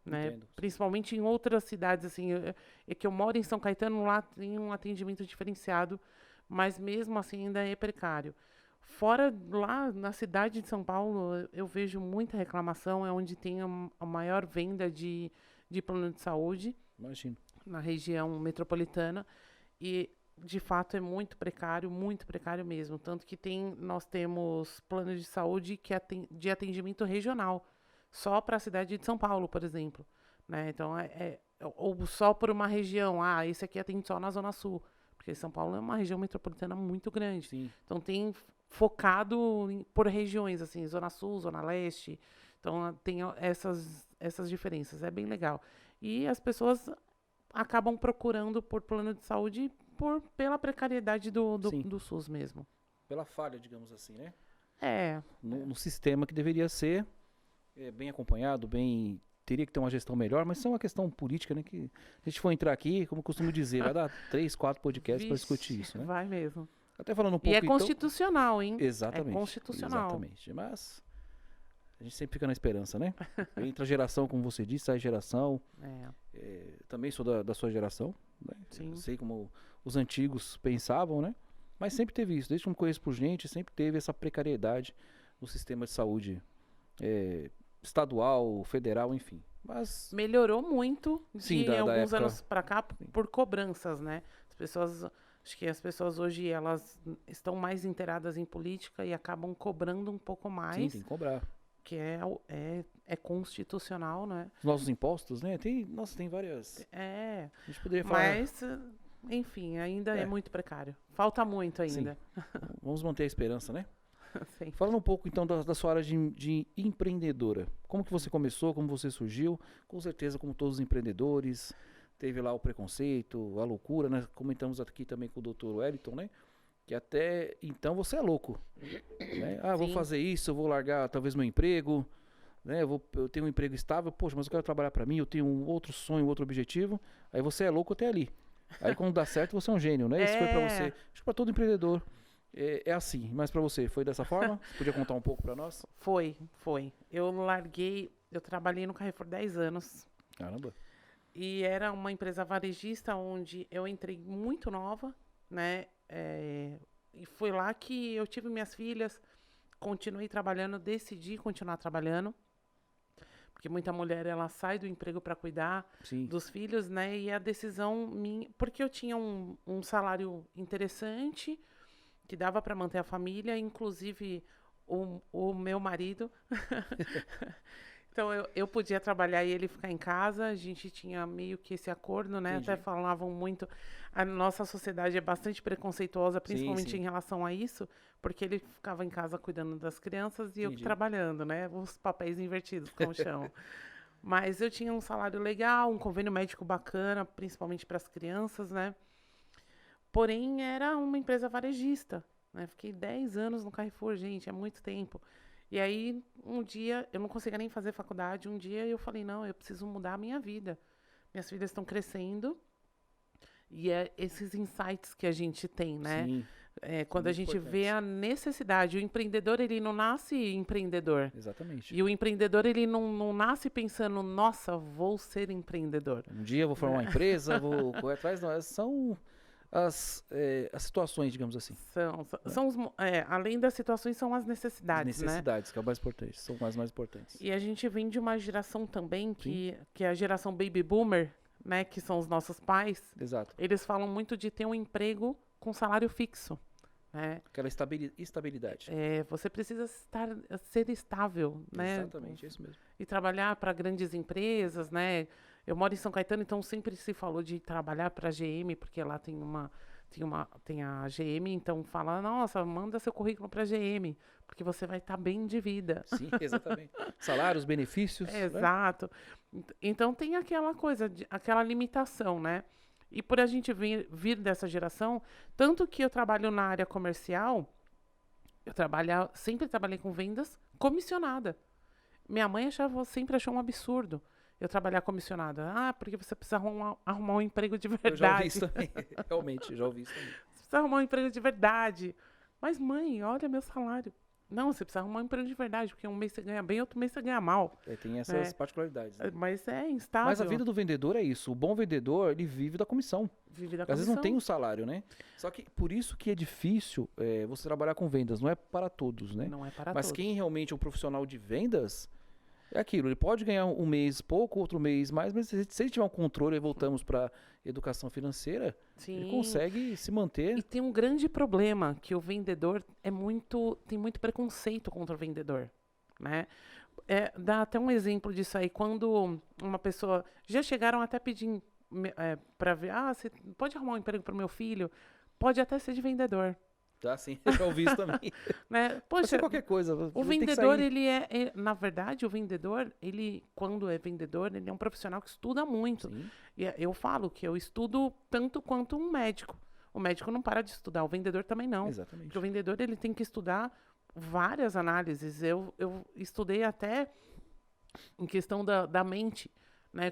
Né?
Entendo.
Principalmente em outras cidades, assim, que eu moro em São Caetano, lá tem um atendimento diferenciado, mas mesmo assim ainda é precário. Fora lá na cidade de São Paulo, eu vejo muita reclamação, é onde tem a maior venda de plano de saúde.
Imagino. Na
região metropolitana, e de fato é muito precário mesmo, tanto que nós temos planos de saúde de atendimento regional, só para a cidade de São Paulo, por exemplo, né? Então, ou só por uma região, esse aqui atende só na Zona Sul, porque São Paulo é uma região metropolitana muito grande.
Sim.
Então, tem focado por regiões, assim, Zona Sul, Zona Leste, então tem essas diferenças, é bem legal. E as pessoas acabam procurando por plano de saúde pela precariedade do SUS mesmo.
Pela falha, digamos assim, né?
No
sistema que deveria ser bem acompanhado, teria que ter uma gestão melhor, mas isso é uma questão política, né? Que a gente for entrar aqui, como eu costumo dizer, vai dar 3, 4 podcasts para discutir isso, né?
Vai mesmo.
Até falando um pouco...
E constitucional, hein?
Exatamente.
É constitucional.
Exatamente. Mas a gente sempre fica na esperança, né? Entra geração, como você disse, sai geração. Também sou da sua geração, né? Sim. Sei como os antigos pensavam, né? Mas sempre teve isso. Desde que eu me conheço por gente, sempre teve essa precariedade no sistema de saúde estadual, federal, enfim. Mas
melhorou muito de alguns
época...
anos para cá por cobranças, né? Acho que as pessoas hoje elas estão mais inteiradas em política e acabam cobrando um pouco mais.
Sim, tem que cobrar.
Que é constitucional, né?
Os nossos impostos, né? Tem várias...
A
gente poderia falar...
Mas, enfim, ainda é muito precário. Falta muito ainda.
Sim. Vamos manter a esperança, né?
Sim.
Falando um pouco, então, da sua área de empreendedora. Como que você começou? Como você surgiu? Com certeza, como todos os empreendedores, teve lá o preconceito, a loucura, né? Comentamos aqui também com o Dr. Wellington, né? Que até então você é louco, né? Vou fazer isso, eu vou largar talvez meu emprego, né? Eu tenho um emprego estável, poxa, mas eu quero trabalhar para mim, eu tenho um outro sonho, outro objetivo. Aí você é louco até ali. Aí quando dá certo, você é um gênio, né? Isso foi para você. Acho que para todo empreendedor é assim. Mas para você, foi dessa forma? Você podia contar um pouco para nós?
Foi. Eu trabalhei no Carrefour 10 anos.
Caramba.
E era uma empresa varejista onde eu entrei muito nova, né? E foi lá que eu tive minhas filhas, continuei trabalhando, decidi continuar trabalhando, porque muita mulher ela sai do emprego para cuidar dos filhos, né? E a decisão minha, porque eu tinha um salário interessante que dava para manter a família, inclusive o meu marido. Então, eu podia trabalhar e ele ficar em casa. A gente tinha meio que esse acordo, né?
Entendi.
Até falavam muito... A nossa sociedade é bastante preconceituosa, principalmente em relação a isso, porque ele ficava em casa cuidando das crianças e eu trabalhando, né? Os papéis invertidos, como chamam. Mas eu tinha um salário legal, um convênio médico bacana, principalmente para as crianças, né? Porém, era uma empresa varejista, né? Fiquei 10 anos no Carrefour, gente, é muito tempo. E aí, um dia, eu não conseguia nem fazer faculdade, um dia eu falei, não, eu preciso mudar a minha vida. Minhas filhas estão crescendo, e é esses insights que a gente tem, né?
Sim.
Quando a gente vê a necessidade. O empreendedor, ele não nasce empreendedor.
Exatamente.
E o empreendedor, ele não nasce pensando, nossa, vou ser empreendedor.
Um dia eu vou formar uma empresa, vou correr atrás. Não, são... As situações, digamos assim.
Além das situações, são as necessidades,
né? Que é o mais importante, são as mais importantes.
E a gente vem de uma geração também, que é a geração Baby Boomer, né? Que são os nossos pais.
Exato.
Eles falam muito de ter um emprego com salário fixo. Né?
Aquela estabilidade.
Você precisa ser estável, né?
Exatamente, é isso mesmo.
E trabalhar para grandes empresas, né? Eu moro em São Caetano, então sempre se falou de trabalhar para a GM, porque lá tem a GM, então fala, nossa, manda seu currículo para a GM, porque você vai estar bem de vida.
Sim, exatamente. Salários, benefícios.
Exato. Né? Então tem aquela coisa, aquela limitação, né? E por a gente vir dessa geração, tanto que eu trabalho na área comercial, sempre trabalhei com vendas comissionada. Minha mãe sempre achou um absurdo eu trabalhar comissionada. Ah, porque você precisa arrumar um emprego de verdade.
Eu já ouvi isso também, realmente, já ouvi isso também.
Você precisa arrumar um emprego de verdade. Mas, mãe, olha meu salário. Não, você precisa arrumar um emprego de verdade, porque um mês você ganha bem, outro mês você ganha mal.
Tem essas particularidades. Né?
Mas é instável.
Mas a vida do vendedor é isso. O bom vendedor, ele vive da comissão.
Vive da
Às
comissão.
vezes não tem um salário, né? Só que por isso que é difícil você trabalhar com vendas. Não é para todos, né?
Não é para
Mas
todos.
quem realmente é um profissional de vendas, é aquilo. Ele pode ganhar um mês pouco, outro mês mais, mas se ele tiver um controle, e voltamos para educação financeira,
Sim.
ele consegue se manter.
E tem um grande problema, que o vendedor tem muito preconceito contra o vendedor, né? Dá até um exemplo disso aí, quando uma pessoa... Já chegaram até pedir para ver, você pode arrumar um emprego para o meu filho? Pode até ser de vendedor.
Tá, sim, eu já ouvi isso também.
Né?
Pode ser qualquer coisa.
O vendedor, na verdade, o vendedor, quando é vendedor, ele é um profissional que estuda muito.
Sim.
E eu falo que eu estudo tanto quanto um médico. O médico não para de estudar, o vendedor também não.
Exatamente.
Porque o vendedor, ele tem que estudar várias análises. Eu estudei até em questão da mente, né?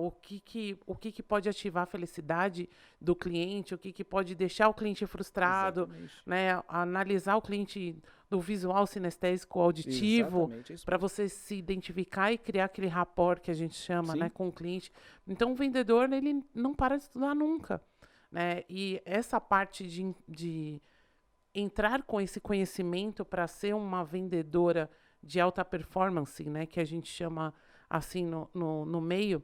O que pode ativar a felicidade do cliente, o que pode deixar o cliente frustrado,
Exatamente.
né? Analisar o cliente do visual, sinestésico, auditivo, para você se identificar e criar aquele rapport que a gente chama, né, com o cliente. Então, o vendedor, ele não para de estudar nunca, né? E essa parte de entrar com esse conhecimento para ser uma vendedora de alta performance, né, que a gente chama assim no meio,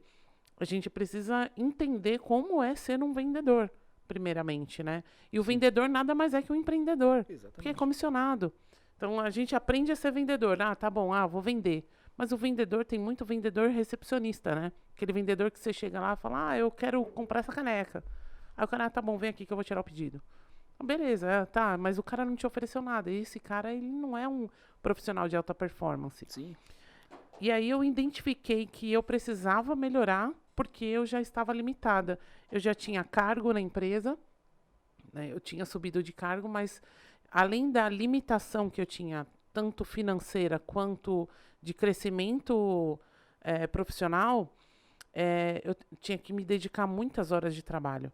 a gente precisa entender como é ser um vendedor, primeiramente, né? E o vendedor nada mais é que um empreendedor,
Exatamente.
porque é comissionado. Então, a gente aprende a ser vendedor. Tá bom, vou vender. Mas o vendedor, tem muito vendedor recepcionista, né? Aquele vendedor que você chega lá e fala, eu quero comprar essa caneca. Aí o cara, tá bom, vem aqui que eu vou tirar o pedido. Beleza, tá, mas o cara não te ofereceu nada. E esse cara, ele não é um profissional de alta performance.
Sim.
E aí eu identifiquei que eu precisava melhorar porque eu já estava limitada. Eu já tinha cargo na empresa, né? Eu tinha subido de cargo, mas além da limitação que eu tinha, tanto financeira quanto de crescimento profissional, eu tinha que me dedicar muitas horas de trabalho.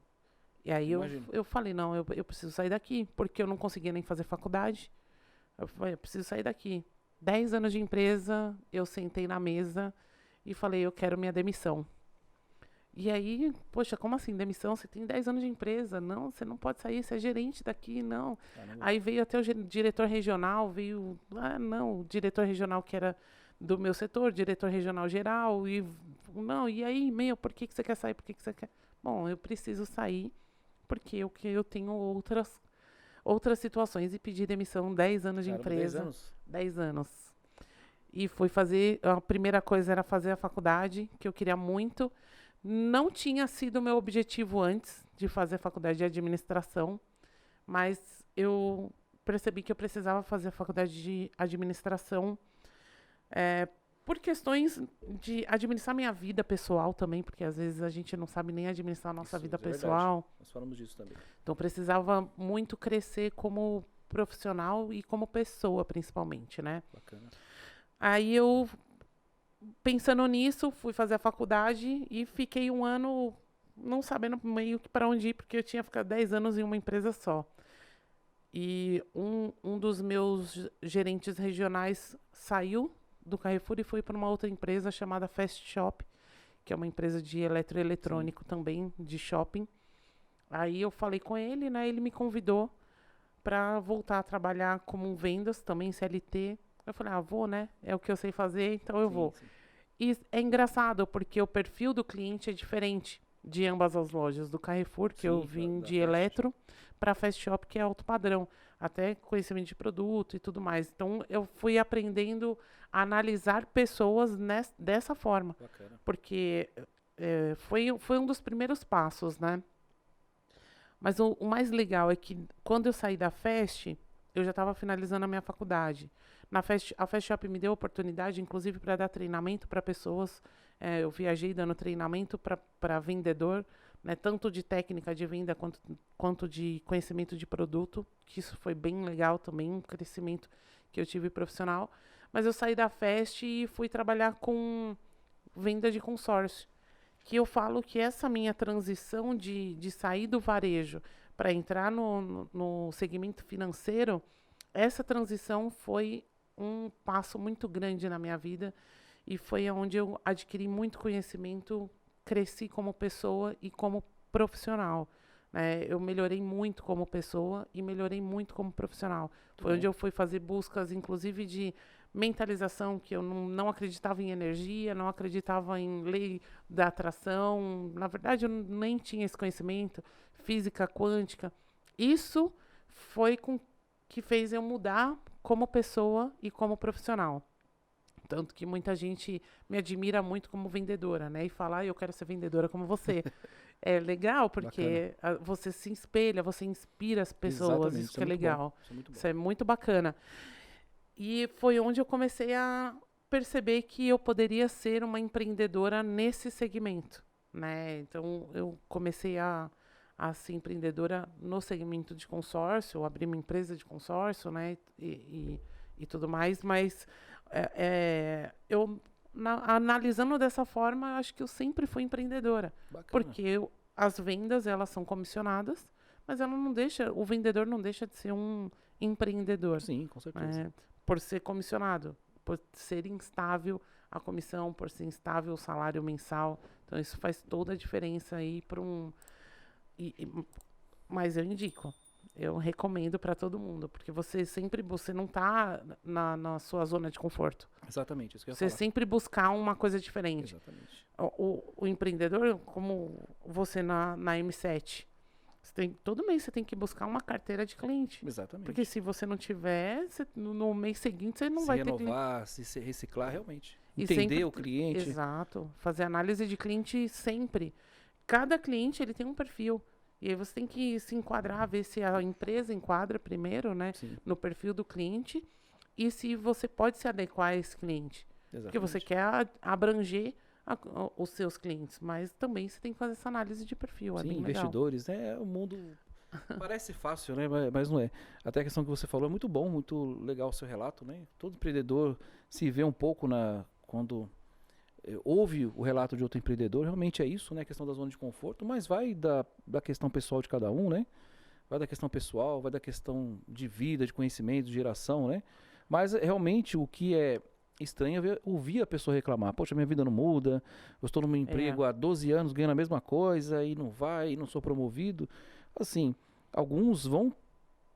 E aí eu falei, não, eu preciso sair daqui, porque eu não conseguia nem fazer faculdade. Eu falei, eu preciso sair daqui. 10 anos de empresa, eu sentei na mesa e falei, eu quero minha demissão. E aí, poxa, como assim, demissão? Você tem 10 anos de empresa. Não, você não pode sair, você é gerente daqui, não. Aí veio até o diretor regional, o diretor regional que era do meu setor, diretor regional geral, e aí, por que você quer sair? Por que você quer? Bom, eu preciso sair, porque eu tenho outras situações e pedi demissão, 10 anos de empresa.
10 anos?
10 anos. E fui fazer, a primeira coisa era fazer a faculdade, que eu queria muito. Não tinha sido o meu objetivo antes de fazer a faculdade de administração, mas eu percebi que eu precisava fazer a faculdade de administração por questões de administrar minha vida pessoal também, porque às vezes a gente não sabe nem administrar a nossa vida pessoal.
Verdade. Nós falamos disso também.
Então, precisava muito crescer como profissional e como pessoa, principalmente, né?
Bacana.
Aí eu, pensando nisso, fui fazer a faculdade e fiquei um ano não sabendo meio que para onde ir, porque eu tinha ficado 10 anos em uma empresa só. E um dos meus gerentes regionais saiu do Carrefour e foi para uma outra empresa chamada Fast Shop, que é uma empresa de eletroeletrônico também, de shopping. Aí eu falei com ele, né? Ele me convidou para voltar a trabalhar como vendas, também CLT. Eu falei, vou, né? É o que eu sei fazer, então eu vou.
Sim.
E é engraçado, porque o perfil do cliente é diferente de ambas as lojas. Do Carrefour, que eu vim de eletro, para Fast Shop, que é alto padrão. Até conhecimento de produto e tudo mais. Então, eu fui aprendendo a analisar pessoas dessa forma.
Bacana.
Porque foi um dos primeiros passos, né? Mas o mais legal é que, quando eu saí da Fast, eu já estava finalizando a minha faculdade. A Fast Shop me deu oportunidade, inclusive, para dar treinamento para pessoas. Eu viajei dando treinamento para vendedor, né? Tanto de técnica de venda quanto de conhecimento de produto, que isso foi bem legal também, um crescimento que eu tive profissional. Mas eu saí da Fest e fui trabalhar com venda de consórcio. Que eu falo que essa minha transição de sair do varejo para entrar no segmento financeiro, essa transição foi um passo muito grande na minha vida e foi onde eu adquiri muito conhecimento, cresci como pessoa e como profissional. Né? Eu melhorei muito como pessoa e melhorei muito como profissional. Foi onde eu fui fazer buscas, inclusive, de mentalização, que eu não acreditava em energia, não acreditava em lei da atração. Na verdade, eu nem tinha esse conhecimento, física quântica. Isso foi que fez eu mudar como pessoa e como profissional. Tanto que muita gente me admira muito como vendedora, né? E fala, eu quero ser vendedora como você. É legal, porque você se espelha, você inspira as pessoas.
Exatamente,
isso que é legal.
Isso
é muito bacana. E foi onde eu comecei a perceber que eu poderia ser uma empreendedora nesse segmento, né? Então, eu comecei a ser empreendedora no segmento de consórcio, abri uma empresa de consórcio, né? E tudo mais, mas eu, analisando dessa forma, eu acho que eu sempre fui empreendedora.
Bacana.
Porque as vendas, elas são comissionadas, mas ela não deixa, o vendedor não deixa de ser um empreendedor.
Sim, com certeza.
Por ser comissionado, por ser instável a comissão, por ser instável o salário mensal. Então, isso faz toda a diferença aí para mas eu indico. Eu recomendo para todo mundo, porque você não está na sua zona de conforto.
Exatamente, isso que eu ia
Você
falar.
sempre buscar uma coisa diferente.
Exatamente.
O empreendedor, como você na M7, todo mês você tem que buscar uma carteira de cliente.
Exatamente.
Porque se você não tiver, no mês seguinte você não
se
vai
renovar,
ter
se reciclar realmente.
E
Entender
sempre,
o cliente.
Exato. Fazer análise de cliente sempre. Cada cliente ele tem um perfil. E aí você tem que se enquadrar, ver se a empresa enquadra primeiro, né?
Sim.
No perfil do cliente. E se você pode se adequar a esse cliente.
Exatamente.
Porque você quer abranger os seus clientes. Mas também você tem que fazer essa análise de perfil.
Sim,
é bem
investidores,
legal.
né? O mundo parece fácil, né? Mas não é. Até a questão que você falou é muito bom, muito legal o seu relato, né? Todo empreendedor se vê um pouco quando ouve o relato de outro empreendedor, realmente é isso, né? A questão da zona de conforto, mas vai da questão pessoal de cada um, né? Vai da questão pessoal, vai da questão de vida, de conhecimento, de geração, né? Mas realmente o que é estranho é ouvir a pessoa reclamar. Poxa, minha vida não muda, eu estou no meu emprego há 12 anos ganhando a mesma coisa e não vai, e não sou promovido. Assim, alguns vão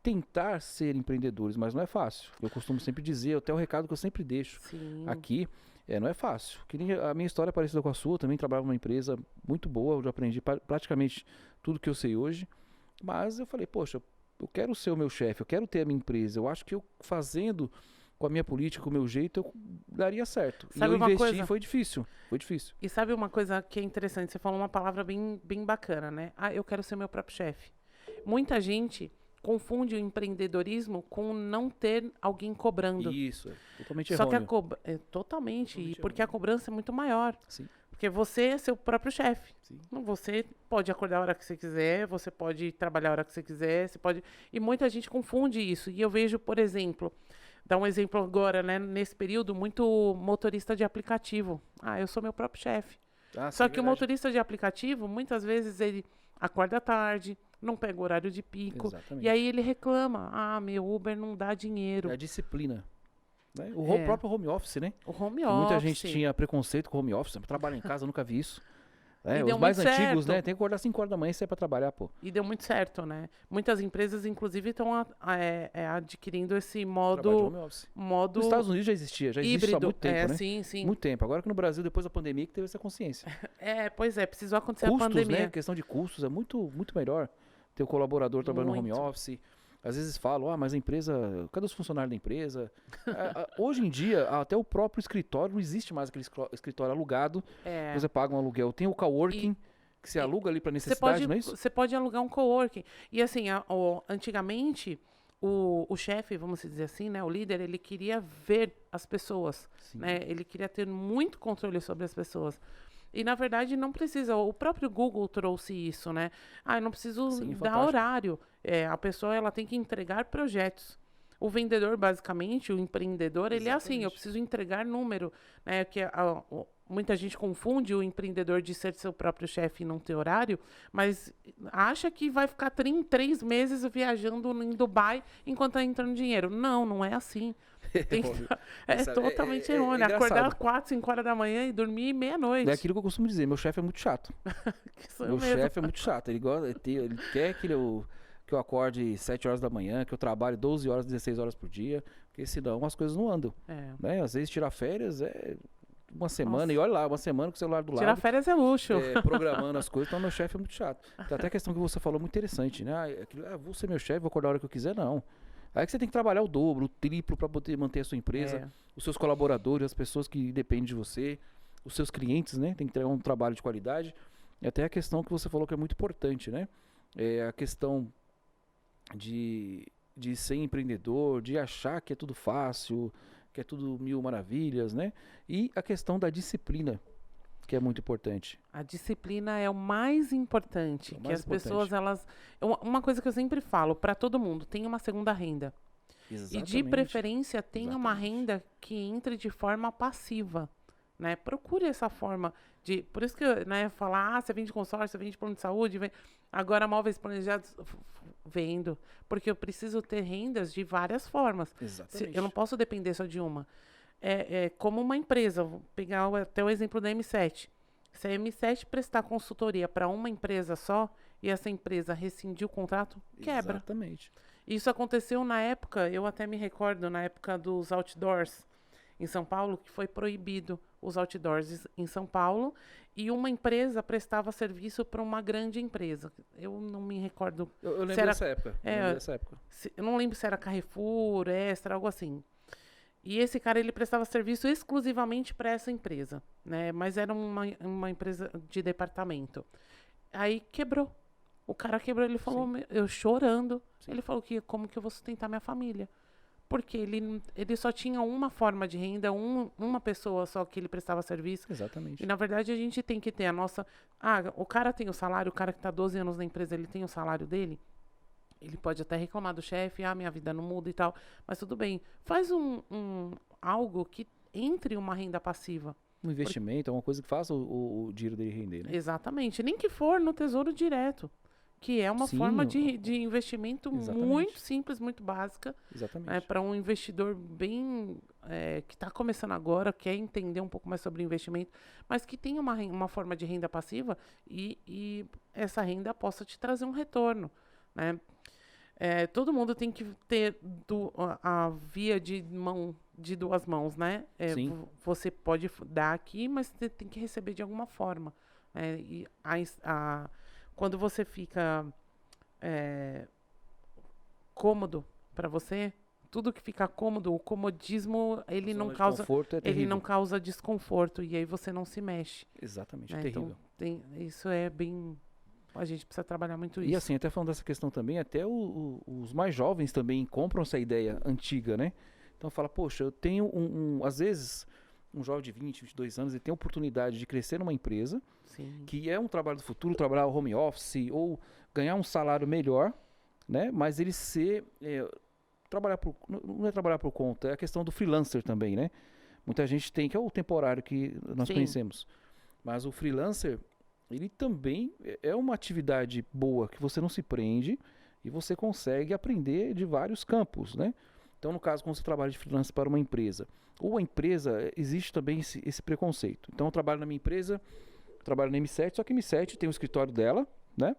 tentar ser empreendedores, mas não é fácil. Eu costumo sempre dizer, até o recado que eu sempre deixo aqui, não é fácil. A minha história é parecida com a sua, também trabalhava numa empresa muito boa, eu já aprendi praticamente tudo que eu sei hoje, mas eu falei, poxa, eu quero ser o meu chefe, eu quero ter a minha empresa, eu acho que eu fazendo com a minha política, com o meu jeito, eu daria certo.
Sabe,
e eu investi, foi difícil. E
sabe uma coisa que é interessante? Você falou uma palavra bem, bem bacana, né? Eu quero ser meu próprio chefe. Muita gente confunde o empreendedorismo com não ter alguém cobrando.
Isso, totalmente
Só
errôneo.
que totalmente, porque a cobrança é muito maior.
Sim.
Porque você é seu próprio chefe.
Sim.
Você pode acordar a hora que você quiser, você pode trabalhar a hora que você quiser, E muita gente confunde isso. E eu vejo, por exemplo, dar um exemplo agora, né? Nesse período, muito motorista de aplicativo. Eu sou meu próprio chefe. Só que o motorista de aplicativo, muitas vezes, ele acorda tarde, não pega o horário de pico.
Exatamente.
E aí ele reclama, meu Uber não dá dinheiro.
É a disciplina. Né? O próprio home office, né?
O home office.
Muita gente tinha preconceito com o home office. Trabalha em casa, eu nunca vi isso.
Os
mais antigos,
certo.
né? Tem que acordar 5 horas da manhã se é pra trabalhar, pô.
E deu muito certo, né? Muitas empresas, inclusive, estão adquirindo esse modo...
Trabalho de home office.
Nos
Estados Unidos já existe
híbrido.
há muito tempo, né?
Sim.
Muito tempo. Agora que no Brasil, depois da pandemia, que teve essa consciência.
Pois é, precisou acontecer
custos,
a pandemia.
Né? A questão de custos é muito, muito melhor ter o colaborador trabalhando no home office. Às vezes falam, mas a empresa, cadê os funcionários da empresa? Hoje em dia, até o próprio escritório, não existe mais aquele escritório alugado. Você paga um aluguel. Tem o coworking, que você aluga ali para necessidade, não é isso?
Você pode alugar um coworking. E assim, antigamente, o chefe, vamos dizer assim, né, o líder, ele queria ver as pessoas. Né? Ele queria ter muito controle sobre as pessoas. E, na verdade, não precisa. O próprio Google trouxe isso, né? Eu não preciso
Sim,
dar
fantástico.
horário. A pessoa, ela tem que entregar projetos. O vendedor, basicamente, o empreendedor, ele é assim, eu
Exatamente.
preciso entregar número, né? Muita gente confunde o empreendedor de ser seu próprio chefe e não ter horário, mas acha que vai ficar 3 meses viajando em Dubai enquanto está entrando dinheiro. Não, não é assim. É totalmente errôneo. Acordar 4, 5 horas da manhã e dormir meia-noite.
É aquilo que eu costumo dizer, meu chefe é muito chato. Meu chefe é muito chato. Ele quer que eu acorde 7 horas da manhã, que eu trabalhe 12 horas, 16 horas por dia, porque senão as coisas não andam. Né? Às vezes tirar férias é uma semana, e olha lá, uma semana com o celular do lado.
Tirar férias é luxo.
Programando as coisas, então meu chefe é muito chato. Tem até a questão que você falou muito interessante, né? Vou ser meu chefe, vou acordar a hora que eu quiser, não. Aí que você tem que trabalhar o dobro, o triplo para poder manter a sua empresa, os seus colaboradores, as pessoas que dependem de você, os seus clientes, né? Tem que ter um trabalho de qualidade. E até a questão que você falou que é muito importante, né? É a questão de ser empreendedor, de achar que é tudo fácil, que é tudo mil maravilhas, né? E a questão da disciplina, que é muito importante.
A disciplina é o mais importante. As pessoas, elas... Uma coisa que eu sempre falo para todo mundo, tem uma segunda renda.
Exatamente.
E de preferência, tem uma renda que entre de forma passiva. Né? Procure essa forma de... Por isso que, né, falar, você vende consórcio, você vende plano de saúde, agora móveis planejados, vendo. Porque eu preciso ter rendas de várias formas.
Exatamente.
Eu não posso depender só de uma. Como uma empresa, vou pegar até o exemplo da M7. Se a M7 prestar consultoria para uma empresa só e essa empresa rescindir o contrato, quebra.
Exatamente.
Isso aconteceu na época, eu até me recordo, na época dos outdoors em São Paulo, que foi proibido os outdoors em São Paulo, e uma empresa prestava serviço para uma grande empresa. Eu não me recordo.
Eu lembro dessa época.
Eu não lembro se era Carrefour, Extra, algo assim. E esse cara, ele prestava serviço exclusivamente para essa empresa, né? Mas era uma empresa de departamento. Aí quebrou. O cara quebrou, ele falou, eu chorando, ele falou que como que eu vou sustentar minha família? Porque ele só tinha uma forma de renda, uma pessoa só que ele prestava serviço.
Exatamente.
E, na verdade, a gente tem que ter a nossa... o cara tem o salário, o cara que está 12 anos na empresa, ele tem o salário dele. Ele pode até reclamar do chefe, minha vida não muda e tal. Mas tudo bem. Faz algo que entre uma renda passiva.
Um investimento, é uma coisa que faça o dinheiro dele render, né?
Exatamente. Nem que for no Tesouro Direto. Que é uma forma de investimento muito simples, muito básica.
Exatamente.
Para um investidor bem... que está começando agora, quer entender um pouco mais sobre investimento, mas que tem uma forma de renda passiva e essa renda possa te trazer um retorno, né? Todo mundo tem que ter a via de duas mãos, né? Você pode dar aqui, mas você tem que receber de alguma forma. E quando você fica cômodo para você, tudo que fica cômodo, o comodismo, ele não causa desconforto e aí você não se mexe.
Exatamente, terrível.
Então, isso é bem... A gente precisa trabalhar muito isso.
E assim, até falando dessa questão também, até os mais jovens também compram essa ideia antiga, né? Então fala, poxa, eu tenho às vezes, um jovem de 20, 22 anos, ele tem a oportunidade de crescer numa empresa, que é um trabalho do futuro, trabalhar home office ou ganhar um salário melhor, né? Mas ele não é trabalhar por conta, é a questão do freelancer também, né? Muita gente tem, que é o temporário que nós conhecemos. Mas o freelancer, ele também é uma atividade boa, que você não se prende e você consegue aprender de vários campos, né? Então, no caso, quando você trabalha de freelancer para uma empresa, ou a empresa, existe também esse preconceito. Então, eu trabalho na minha empresa, trabalho na M7, só que a M7 tem o escritório dela, né?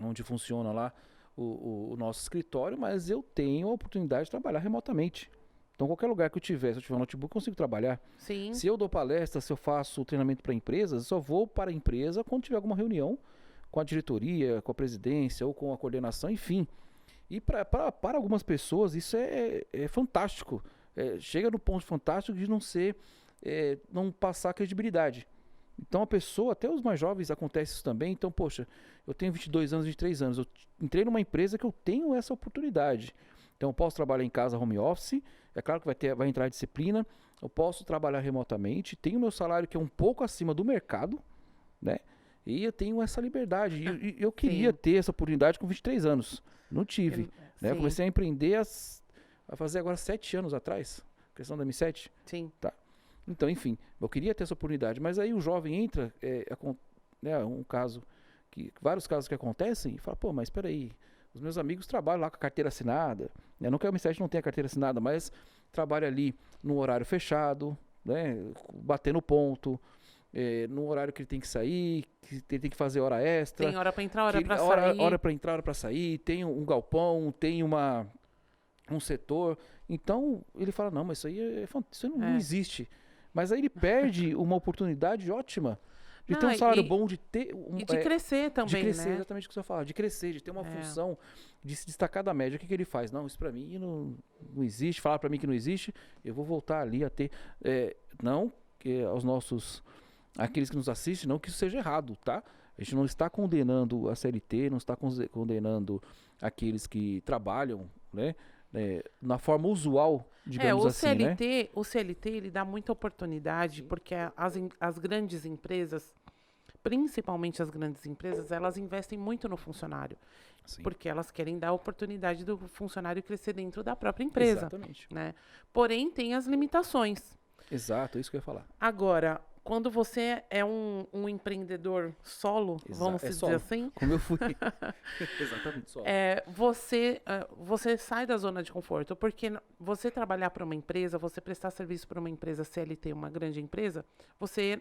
Onde funciona lá o nosso escritório, mas eu tenho a oportunidade de trabalhar remotamente. Então, qualquer lugar que eu tiver, se eu tiver um notebook, eu consigo trabalhar.
Sim.
Se eu dou palestra, se eu faço treinamento para empresas, eu só vou para a empresa quando tiver alguma reunião com a diretoria, com a presidência ou com a coordenação, enfim. E para algumas pessoas isso é fantástico. Chega no ponto fantástico de não passar credibilidade. Então a pessoa, até os mais jovens, acontece isso também. Então, poxa, eu tenho 22 anos, 23 anos, eu entrei numa empresa que eu tenho essa oportunidade. Então, eu posso trabalhar em casa, home office, é claro que vai entrar disciplina, eu posso trabalhar remotamente, tenho meu salário que é um pouco acima do mercado, né? E eu tenho essa liberdade. E eu queria ter essa oportunidade com 23 anos. Não tive. Né? Eu comecei a empreender vai fazer agora 7 anos atrás. Questão da M7.
Sim.
Tá. Então, enfim, eu queria ter essa oportunidade. Mas aí o jovem entra, né, vários casos que acontecem, e fala, pô, mas espera aí, os meus amigos trabalham lá com a carteira assinada. Né? Não que a M7 não tenha carteira assinada, mas trabalha ali num horário fechado, né, batendo ponto. No horário que ele tem que sair, que ele tem que fazer hora extra.
Tem hora para entrar, hora para sair.
Hora para entrar, hora para sair. Tem um galpão, tem um setor. Então, ele fala, não, mas isso não existe. Mas aí ele perde uma oportunidade ótima de ter um salário bom, de ter...
E de crescer também,
de crescer,
né?
Exatamente o que você fala. De crescer, de ter uma função, de se destacar da média. O que ele faz? Não, isso para mim não existe. Fala para mim que não existe, eu vou voltar ali a ter... não que aqueles que nos assistem, não que isso seja errado, tá? A gente não está condenando a CLT, não está condenando aqueles que trabalham, né? Na forma usual, digamos assim, né?
O CLT, ele dá muita oportunidade, porque as grandes empresas, principalmente as grandes empresas, elas investem muito no funcionário. Sim. Porque elas querem dar a oportunidade do funcionário crescer dentro da própria empresa.
Exatamente.
Né? Porém, tem as limitações.
Exato, é isso que eu ia falar.
Agora, quando você é um empreendedor solo, vamos dizer assim...
Como eu fui. Exatamente, solo.
Você sai da zona de conforto, porque você trabalhar para uma empresa, você prestar serviço para uma empresa CLT, uma grande empresa, você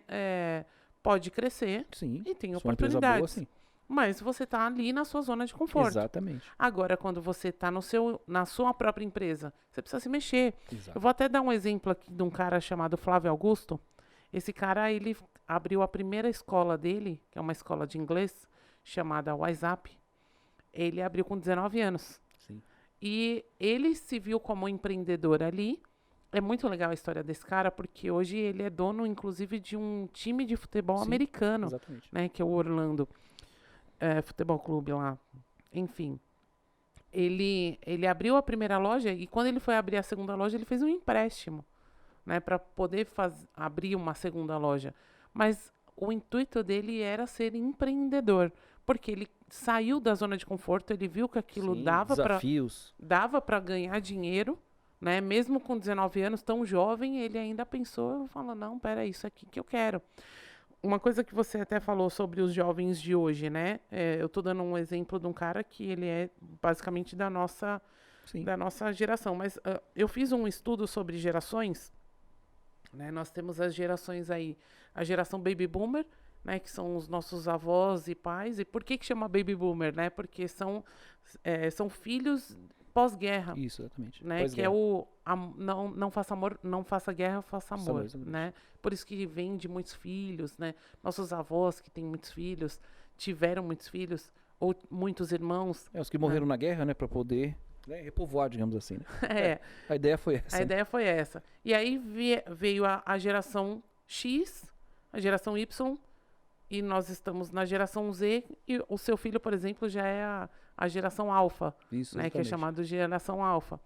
pode crescer.
Sim,
e tem oportunidades.
Boa, sim.
Mas você está ali na sua zona de conforto.
Exatamente.
Agora, quando você está na sua própria empresa, você precisa se mexer.
Exato.
Eu vou até dar um exemplo aqui de um cara chamado Flávio Augusto. Esse cara, ele abriu a primeira escola dele, que é uma escola de inglês, chamada WhatsApp. Ele abriu com 19 anos.
Sim.
E ele se viu como empreendedor ali. É muito legal a história desse cara, porque hoje ele é dono, inclusive, de um time de futebol americano, né, que é o Orlando Futebol Clube lá. Enfim. Ele abriu a primeira loja e quando ele foi abrir a segunda loja, ele fez um empréstimo, né, para poder abrir uma segunda loja. Mas o intuito dele era ser empreendedor, porque ele saiu da zona de conforto, ele viu que aquilo dava para ganhar dinheiro, né? Mesmo com 19 anos, tão jovem, ele ainda pensou, falou, não, pera, isso aqui que eu quero. Uma coisa que você até falou sobre os jovens de hoje, né? Eu estou dando um exemplo de um cara que ele é basicamente da nossa geração, mas eu fiz um estudo sobre gerações. Né, nós temos as gerações aí, a geração Baby Boomer, né, que são os nossos avós e pais. E por que chama Baby Boomer? Né? Porque são filhos pós-guerra.
Isso, exatamente.
Né, que é não faça amor, não faça guerra, faça amor. Né? Por isso que vem de muitos filhos. Né? Nossos avós que têm muitos filhos, tiveram muitos filhos, ou muitos irmãos.
Os que morreram na guerra, né, para poder... repovoar, digamos assim. Né? A ideia foi essa.
A ideia foi essa. E aí veio a geração X, a geração Y, e nós estamos na geração Z, e o seu filho, por exemplo, já é a geração alfa, né, que é chamado de geração alfa.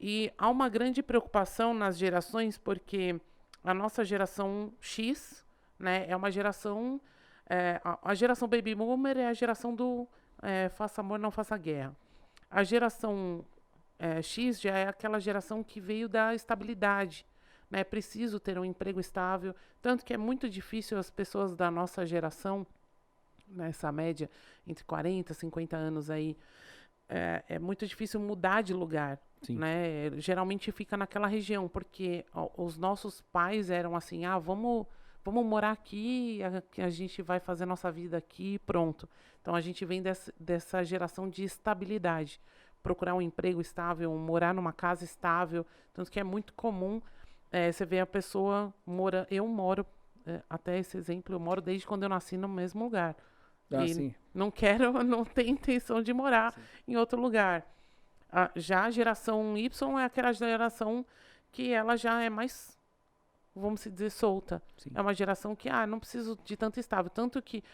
E há uma grande preocupação nas gerações, porque a nossa geração X, né, é uma geração... a geração Baby Boomer é a geração do faça amor, não faça guerra. A geração X já é aquela geração que veio da estabilidade, né? Preciso ter um emprego estável, tanto que é muito difícil as pessoas da nossa geração, nessa média, entre 40 e 50 anos aí, é muito difícil mudar de lugar. Né? Geralmente fica naquela região, porque os nossos pais eram assim, vamos morar aqui, a gente vai fazer nossa vida aqui, pronto. Então, a gente vem dessa geração de estabilidade. Procurar um emprego estável, morar numa casa estável. Tanto que é muito comum você ver a pessoa mora. Eu moro, até esse exemplo, eu moro desde quando eu nasci no mesmo lugar. E não tenho intenção de morar em outro lugar. Já a geração Y é aquela geração que ela já é mais... vamos dizer, solta. É uma geração que, não preciso de tanto estável. Tanto que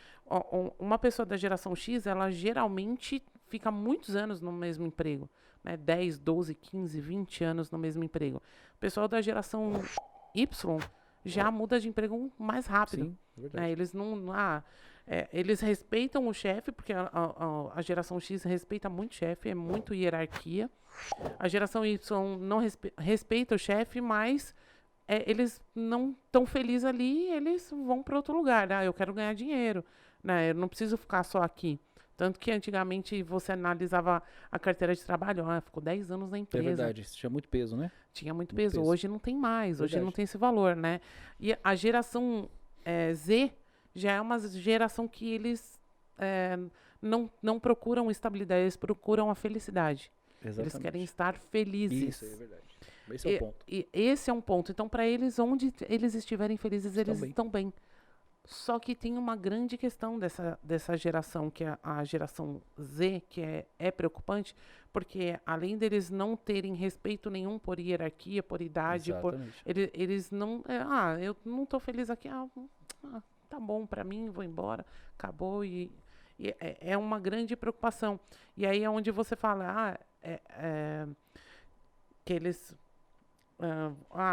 uma pessoa da geração X, ela geralmente fica muitos anos no mesmo emprego, né? 10, 12, 15, 20 anos no mesmo emprego. O pessoal da geração Y já muda de emprego mais rápido.
Sim, é verdade.
Né? Eles não... eles respeitam o chefe, porque a geração X respeita muito o chefe, é muito hierarquia. A geração Y não respeita o chefe, mas eles não estão felizes ali, eles vão para outro lugar. Eu quero ganhar dinheiro, né? Eu não preciso ficar só aqui. Tanto que antigamente você analisava a carteira de trabalho, ficou 10 anos na empresa.
É verdade, isso tinha muito peso, né?
Tinha muito peso. Hoje não tem mais, hoje não tem esse valor, né? E a geração Z já é uma geração que eles não procuram estabilidade, eles procuram a felicidade.
Exatamente.
Eles querem estar felizes.
Isso, é verdade. Esse é o ponto.
E esse é um ponto. Então, para eles, onde eles estiverem felizes, eles estão bem. Só que tem uma grande questão dessa geração, que é a geração Z, que é preocupante, porque além deles não terem respeito nenhum por hierarquia, por idade, eles não... eu não estou feliz aqui, tá bom, para mim, vou embora, acabou, e é uma grande preocupação. E aí é onde você fala, que eles...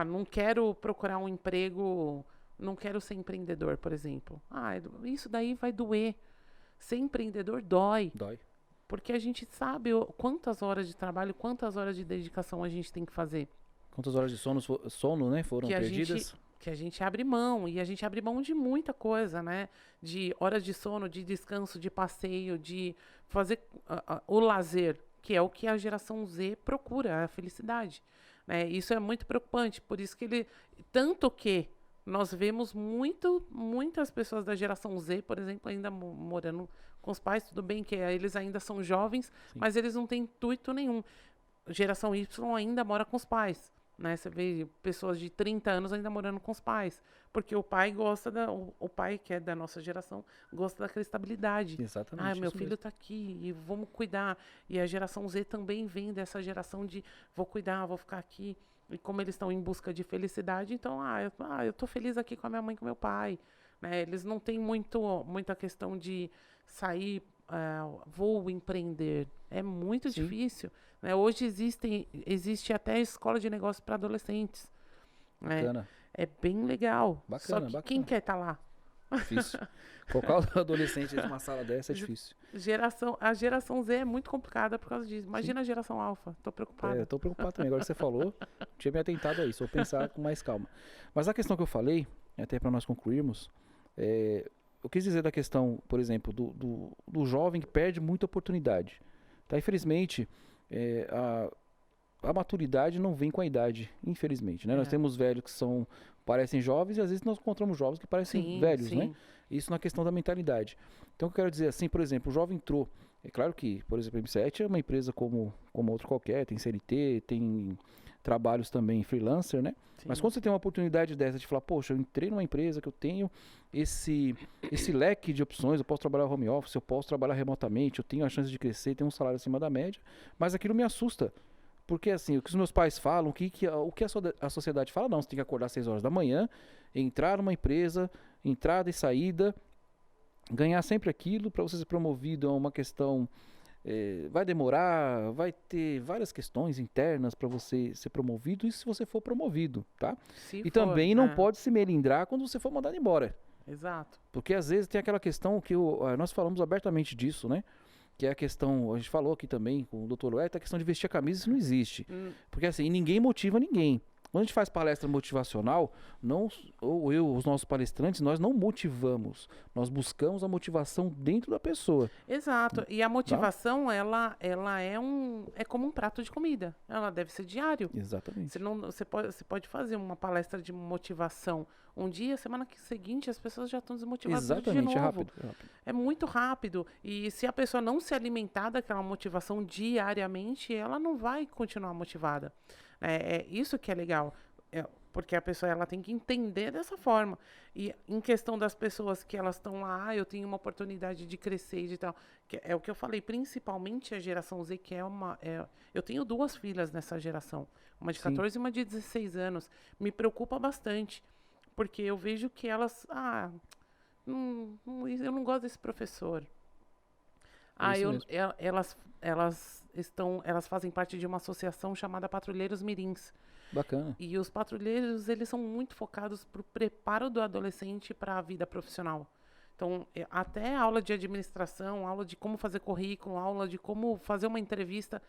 não quero procurar um emprego... Não quero ser empreendedor, por exemplo. Isso daí vai doer. Ser empreendedor dói.
Dói.
Porque a gente sabe quantas horas de trabalho, quantas horas de dedicação a gente tem que fazer.
Quantas horas de sono, né, foram perdidas?
Que a gente abre mão. E a gente abre mão de muita coisa, né? De horas de sono, de descanso, de passeio, de fazer o lazer, que é o que a geração Z procura, a felicidade. Né? Isso é muito preocupante. Por isso que tanto que nós vemos muitas pessoas da geração Z, por exemplo, ainda morando com os pais. Tudo bem que eles ainda são jovens, mas eles não têm intuito nenhum. Geração Y ainda mora com os pais. Né? Você vê pessoas de 30 anos ainda morando com os pais. Porque o pai o pai, que é da nossa geração, gosta daquela estabilidade.
Exatamente.
Meu filho está aqui e vamos cuidar. E a geração Z também vem dessa geração de vou cuidar, vou ficar aqui. E como eles estão em busca de felicidade, então, eu estou feliz aqui com a minha mãe e com meu pai. Né? Eles não têm muita questão de sair, vou empreender. É muito difícil. Né? Hoje existe até escola de negócios para adolescentes.
Bacana.
É bem legal.
Bacana,
Só que quem quer estar lá?
Difícil. Colocar o adolescente numa sala dessa é difícil.
A geração Z é muito complicada por causa disso. Imagina a geração alfa. Tô preocupada.
Eu tô preocupado também. Agora que você falou, tinha me atentado a isso. Vou pensar com mais calma. Mas a questão que eu falei, até para nós concluirmos, eu quis dizer da questão, por exemplo, do jovem que perde muita oportunidade. Tá? Infelizmente, a maturidade não vem com a idade, infelizmente. Né? Nós temos velhos que parecem jovens e às vezes nós encontramos jovens que parecem velhos, né? Isso na questão da mentalidade. Então, o que eu quero dizer assim, por exemplo, o jovem entrou. É claro que, por exemplo, a M7 é uma empresa como outra qualquer, tem CLT, tem trabalhos também freelancer, né? Sim. Mas quando você tem uma oportunidade dessa de falar, poxa, eu entrei numa empresa que eu tenho esse leque de opções, eu posso trabalhar home office, eu posso trabalhar remotamente, eu tenho a chance de crescer, tenho um salário acima da média, mas aquilo me assusta. Porque assim, o que os meus pais falam, o que a sociedade fala, não, você tem que acordar às 6 horas da manhã, entrar numa empresa, entrada e saída, ganhar sempre aquilo para você ser promovido. É uma questão, vai demorar, vai ter várias questões internas para você ser promovido, e se você for promovido, tá? Também não pode se melindrar quando você for mandado embora.
Exato.
Porque às vezes tem aquela questão que nós falamos abertamente disso, né? Que é a questão, a gente falou aqui também com o Dr. Huerta, a questão de vestir a camisa, isso não existe. Porque assim, ninguém motiva ninguém. Quando a gente faz palestra motivacional, os nossos palestrantes, nós não motivamos. Nós buscamos a motivação dentro da pessoa.
Exato. E a motivação, ela é como um prato de comida. Ela deve ser diário.
Exatamente.
Você pode fazer uma palestra de motivação um dia, semana seguinte, as pessoas já estão desmotivadas de novo.
Exatamente, é rápido.
É muito rápido. E se a pessoa não se alimentar daquela motivação diariamente, ela não vai continuar motivada. É isso que é legal. Porque a pessoa ela tem que entender dessa forma. E em questão das pessoas que elas estão lá, eu tenho uma oportunidade de crescer e de tal. É o que eu falei, principalmente a geração Z, que eu tenho 2 filhas nessa geração. Uma de 14 e uma de 16 anos. Me preocupa bastante. Porque eu vejo que elas... eu não gosto desse professor. Elas fazem parte de uma associação chamada Patrulheiros Mirins.
Bacana.
E os patrulheiros, eles são muito focados para o preparo do adolescente para a vida profissional. Então, até aula de administração, aula de como fazer currículo, aula de como fazer uma entrevista,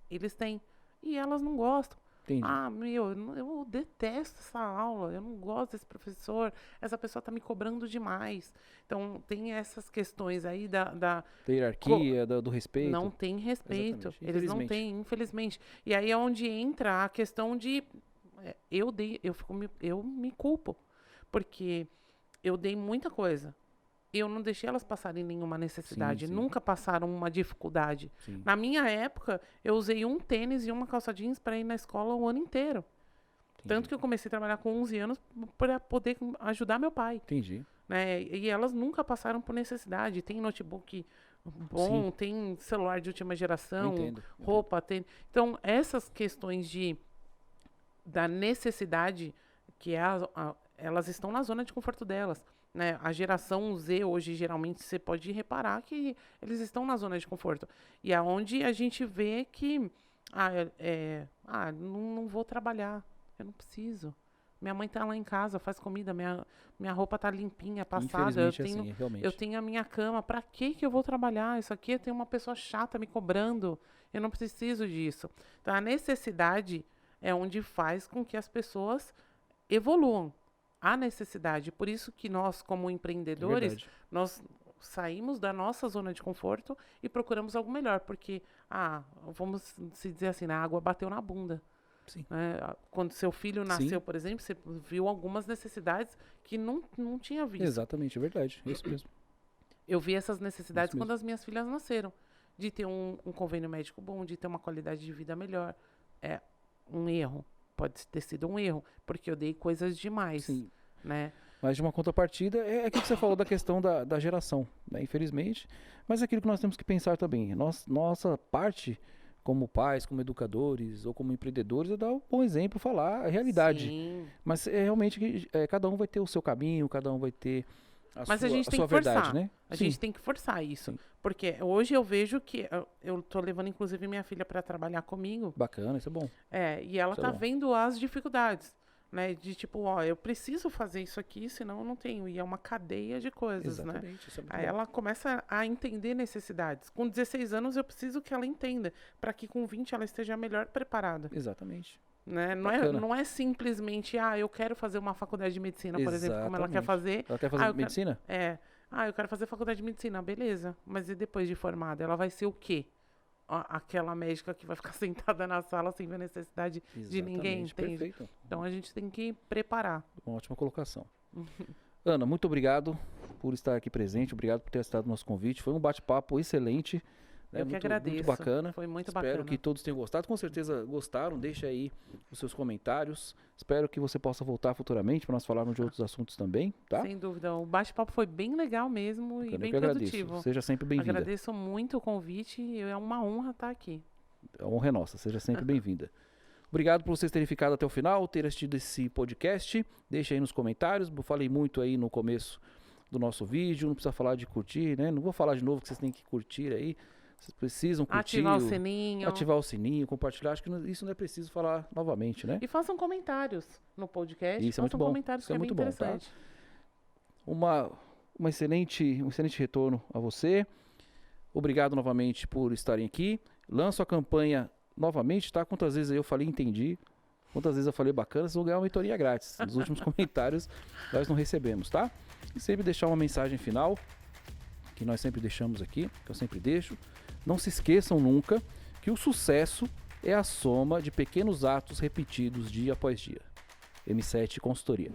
eles têm. E elas não gostam.
Entendi.
Eu detesto essa aula, eu não gosto desse professor, essa pessoa está me cobrando demais. Então, tem essas questões aí da
hierarquia, do respeito.
Não tem respeito. Eles não têm, infelizmente. E aí é onde entra a questão de... Eu me culpo, porque eu dei muita coisa. Eu não deixei elas passarem nenhuma necessidade.
Sim.
Nunca passaram uma dificuldade.
Sim.
Na minha época, eu usei um tênis e uma calça jeans para ir na escola o ano inteiro. Entendi. Tanto que eu comecei a trabalhar com 11 anos para poder ajudar meu pai.
Entendi.
Né? E elas nunca passaram por necessidade. Tem notebook bom, sim, tem celular de última geração, roupa, tênis. Então, essas questões da necessidade, que elas estão na zona de conforto delas. Né? A geração Z hoje, geralmente, você pode reparar que eles estão na zona de conforto. E é onde a gente vê que não vou trabalhar, eu não preciso. Minha mãe tá lá em casa, faz comida, minha roupa tá limpinha, passada. Eu tenho a minha cama, pra que eu vou trabalhar? Isso aqui tem uma pessoa chata me cobrando, eu não preciso disso. Então, a necessidade é onde faz com que as pessoas evoluam. A necessidade. Por isso que nós, como empreendedores, nós saímos da nossa zona de conforto e procuramos algo melhor. Porque, vamos se dizer assim, a água bateu na bunda.
Sim.
Quando seu filho nasceu, por exemplo, você viu algumas necessidades que não tinha visto.
Exatamente, é verdade. É isso mesmo.
Eu vi essas necessidades quando as minhas filhas nasceram. De ter um convênio médico bom, de ter uma qualidade de vida melhor. É um erro. Pode ter sido um erro, porque eu dei coisas demais.
Sim.
Né?
Mas de uma contrapartida, é aquilo que você falou da questão da geração, né? Infelizmente. Mas é aquilo que nós temos que pensar também. Nossa parte, como pais, como educadores ou como empreendedores, é dar um bom exemplo, falar a realidade.
Sim.
Mas realmente cada um vai ter o seu caminho, cada um vai ter a
Mas
sua,
a gente tem
sua
que forçar.
verdade, né?
A gente tem que forçar isso. Sim. Porque hoje eu vejo que... Eu tô levando, inclusive, minha filha para trabalhar comigo.
Bacana, isso é bom.
E ela tá vendo as dificuldades. Né, de tipo, eu preciso fazer isso aqui, senão eu não tenho. E é uma cadeia de coisas,
exatamente,
né?
Isso é muito
Aí
bom.
ela começa a entender necessidades. Com 16 anos, eu preciso que ela entenda, para que com 20 ela esteja melhor preparada.
Exatamente.
Né? Não é simplesmente, eu quero fazer uma faculdade de medicina, por exemplo, como ela quer fazer.
Ela quer fazer medicina?
Eu quero fazer faculdade de medicina, beleza. Mas e depois de formada? Ela vai ser o quê? Aquela médica que vai ficar sentada na sala sem ver necessidade de ninguém, entende?
Perfeito.
Então a gente tem que preparar.
Uma ótima colocação. Ana, muito obrigado por estar aqui presente, obrigado por ter aceitado o nosso convite. Foi um bate-papo excelente.
Eu que agradeço.
Muito bacana.
Foi muito bacana.
Espero que todos tenham gostado. Com certeza gostaram. Deixa aí os seus comentários. Espero que você possa voltar futuramente para nós falarmos de outros assuntos também, tá?
Sem dúvida. O bate-papo foi bem legal mesmo e bem produtivo.
Seja sempre bem-vinda.
Agradeço muito o convite e é uma honra estar aqui.
A honra é nossa. Seja sempre bem-vinda. Obrigado por vocês terem ficado até o final, ter assistido esse podcast. Deixa aí nos comentários. Eu falei muito aí no começo do nosso vídeo. Não precisa falar de curtir, né? Não vou falar de novo que vocês têm que curtir aí. Vocês precisam curtir. Ativar o sininho, compartilhar. Acho que isso não é preciso falar novamente, né?
E façam comentários no podcast.
Isso é muito bom.
Comentários que é muito bem interessante.
Tá? Um excelente retorno a você. Obrigado novamente por estarem aqui. Lanço a campanha novamente, tá? Quantas vezes eu falei entendi. Quantas vezes eu falei bacana, vocês vão ganhar uma mentoria grátis. Nos últimos comentários nós não recebemos, tá? E sempre deixar uma mensagem final, que nós sempre deixamos aqui, que eu sempre deixo. Não se esqueçam nunca que o sucesso é a soma de pequenos atos repetidos dia após dia. M7 Consultoria.